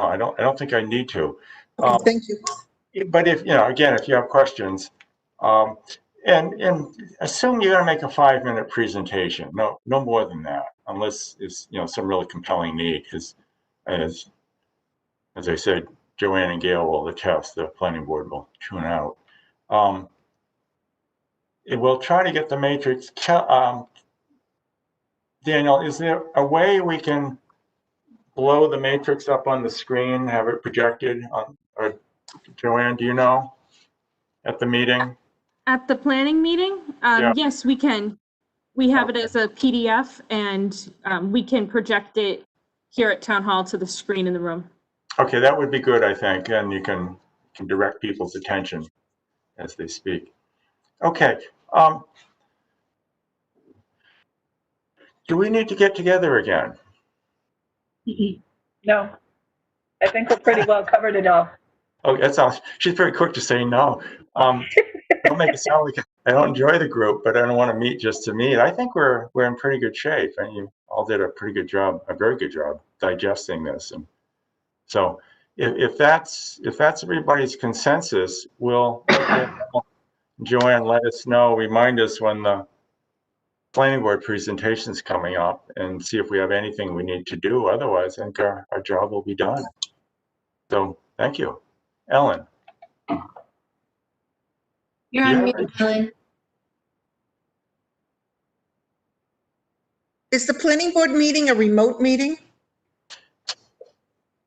I don't think I need to. okay, thank you. But if, again, if you have questions, and assume you're going to make a 5-minute presentation. No more than that, unless it's, some really compelling need, because as I said, Joanne and Gail will attest, the planning board will tune out. It will try to get the matrix. Daniel, is there a way we can blow the matrix up on the screen, have it projected on, or Joanne, do you know, at the meeting? At the planning meeting, Yeah. yes, we can. We have it as a PDF, and we can project it here at Town Hall to the screen in the room. Okay, that would be good, I think, and you can direct people's attention as they speak. Okay. Do we need to get together again? No, I think we're pretty well covered it all. Oh, that sounds, she's very quick to say no. Don't make it sound like I don't enjoy the group, but I don't want to meet just to meet. I think we're in pretty good shape, and you all did a pretty good job, a very good job digesting this. And so if that's everybody's consensus, Joanne, let us know, remind us when the planning board presentation is coming up, and see if we have anything we need to do. Otherwise, I think our job will be done. So thank you. Ellen. You're on mute, Ellen. Is the planning board meeting a remote meeting?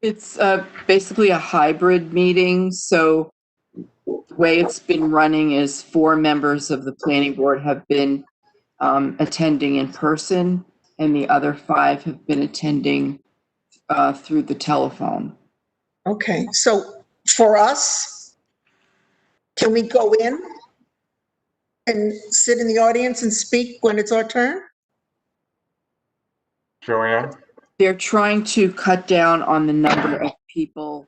It's basically a hybrid meeting, so the way it's been running is 4 members of the planning board have been attending in person, and the other 5 have been attending through the telephone. Okay, so for us, can we go in and sit in the audience and speak when it's our turn? Joanne? They're trying to cut down on the number of people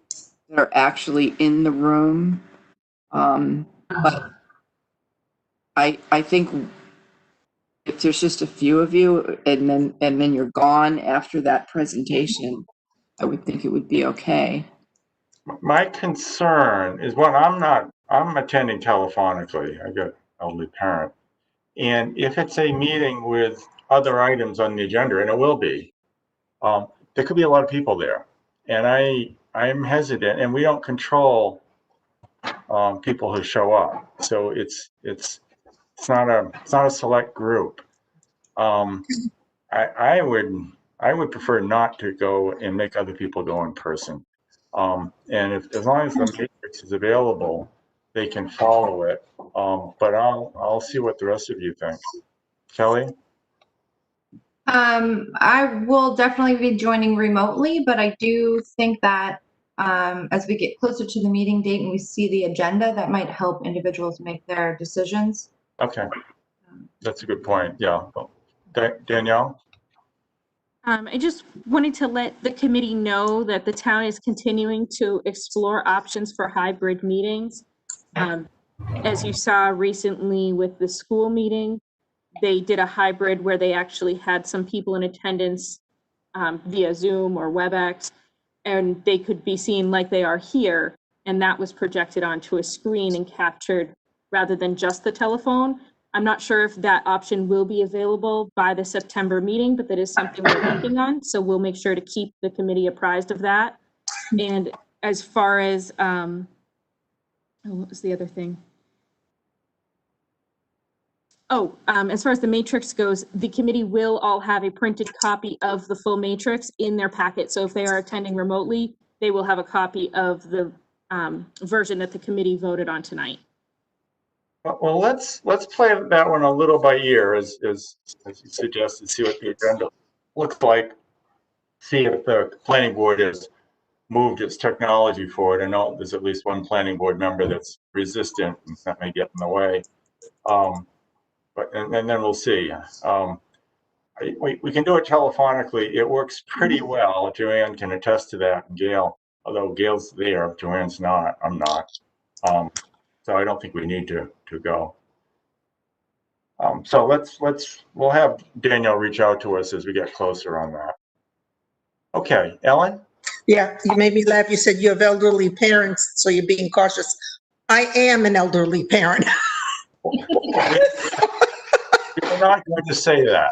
that are actually in the room. But I think if there's just a few of you and then you're gone after that presentation, I would think it would be okay. My concern is, one, I'm attending telephonically. I got an elderly parent. And if it's a meeting with other items on the agenda, and it will be, there could be a lot of people there. And I'm hesitant, and we don't control people who show up. So it's not a select group. I would prefer not to go and make other people go in person. And as long as the matrix is available, they can follow it. But I'll see what the rest of you think. Kelly? I will definitely be joining remotely, but I do think that as we get closer to the meeting date and we see the agenda, that might help individuals make their decisions. Okay, that's a good point. Yeah, Danielle? I just wanted to let the committee know that the town is continuing to explore options for hybrid meetings. As you saw recently with the school meeting, they did a hybrid where they actually had some people in attendance via Zoom or WebEx, and they could be seen like they are here, and that was projected onto a screen and captured rather than just the telephone. I'm not sure if that option will be available by the September meeting, but that is something we're working on. So we'll make sure to keep the committee apprised of that. And as far as, what was the other thing? Oh, as far as the matrix goes, the committee will all have a printed copy of the full matrix in their packet. So if they are attending remotely, they will have a copy of the version that the committee voted on tonight. Well, let's play that one a little by ear, as you suggested, see what the agenda looks like, see if the planning board has moved its technology forward. I know there's at least one planning board member that's resistant, and that may get in the way. And then we'll see. We can do it telephonically. It works pretty well. Joanne can attest to that, and Gail, although Gail's there, Joanne's not, I'm not. So I don't think we need to go. So we'll have Danielle reach out to us as we get closer on that. Okay, Ellen? Yeah, you made me laugh. You said you have elderly parents, so you're being cautious. I am an elderly parent. You're not going to say that.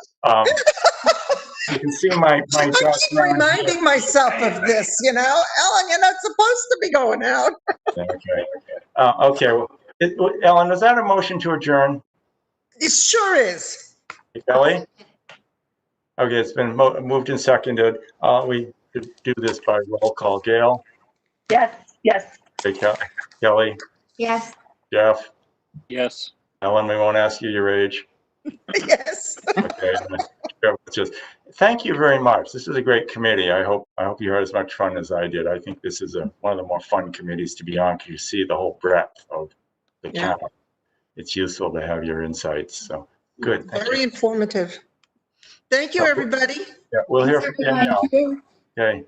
You can see my I keep reminding myself of this, you know? Ellen, you're not supposed to be going out. Okay. Well, Ellen, is that a motion to adjourn? It sure is. Kelly? Okay, it's been moved and seconded. We could do this by roll call. Gail? Yes. Okay, Kelly? Yes. Jeff? Yes. Ellen, we won't ask you your age. Yes. Okay. Just thank you very much. This is a great committee. I hope you had as much fun as I did. I think this is one of the more fun committees to be on, because you see the whole breadth of the town. It's useful to have your insights. So good. Very informative. Thank you, everybody. Yeah, we'll hear from Danielle. Okay.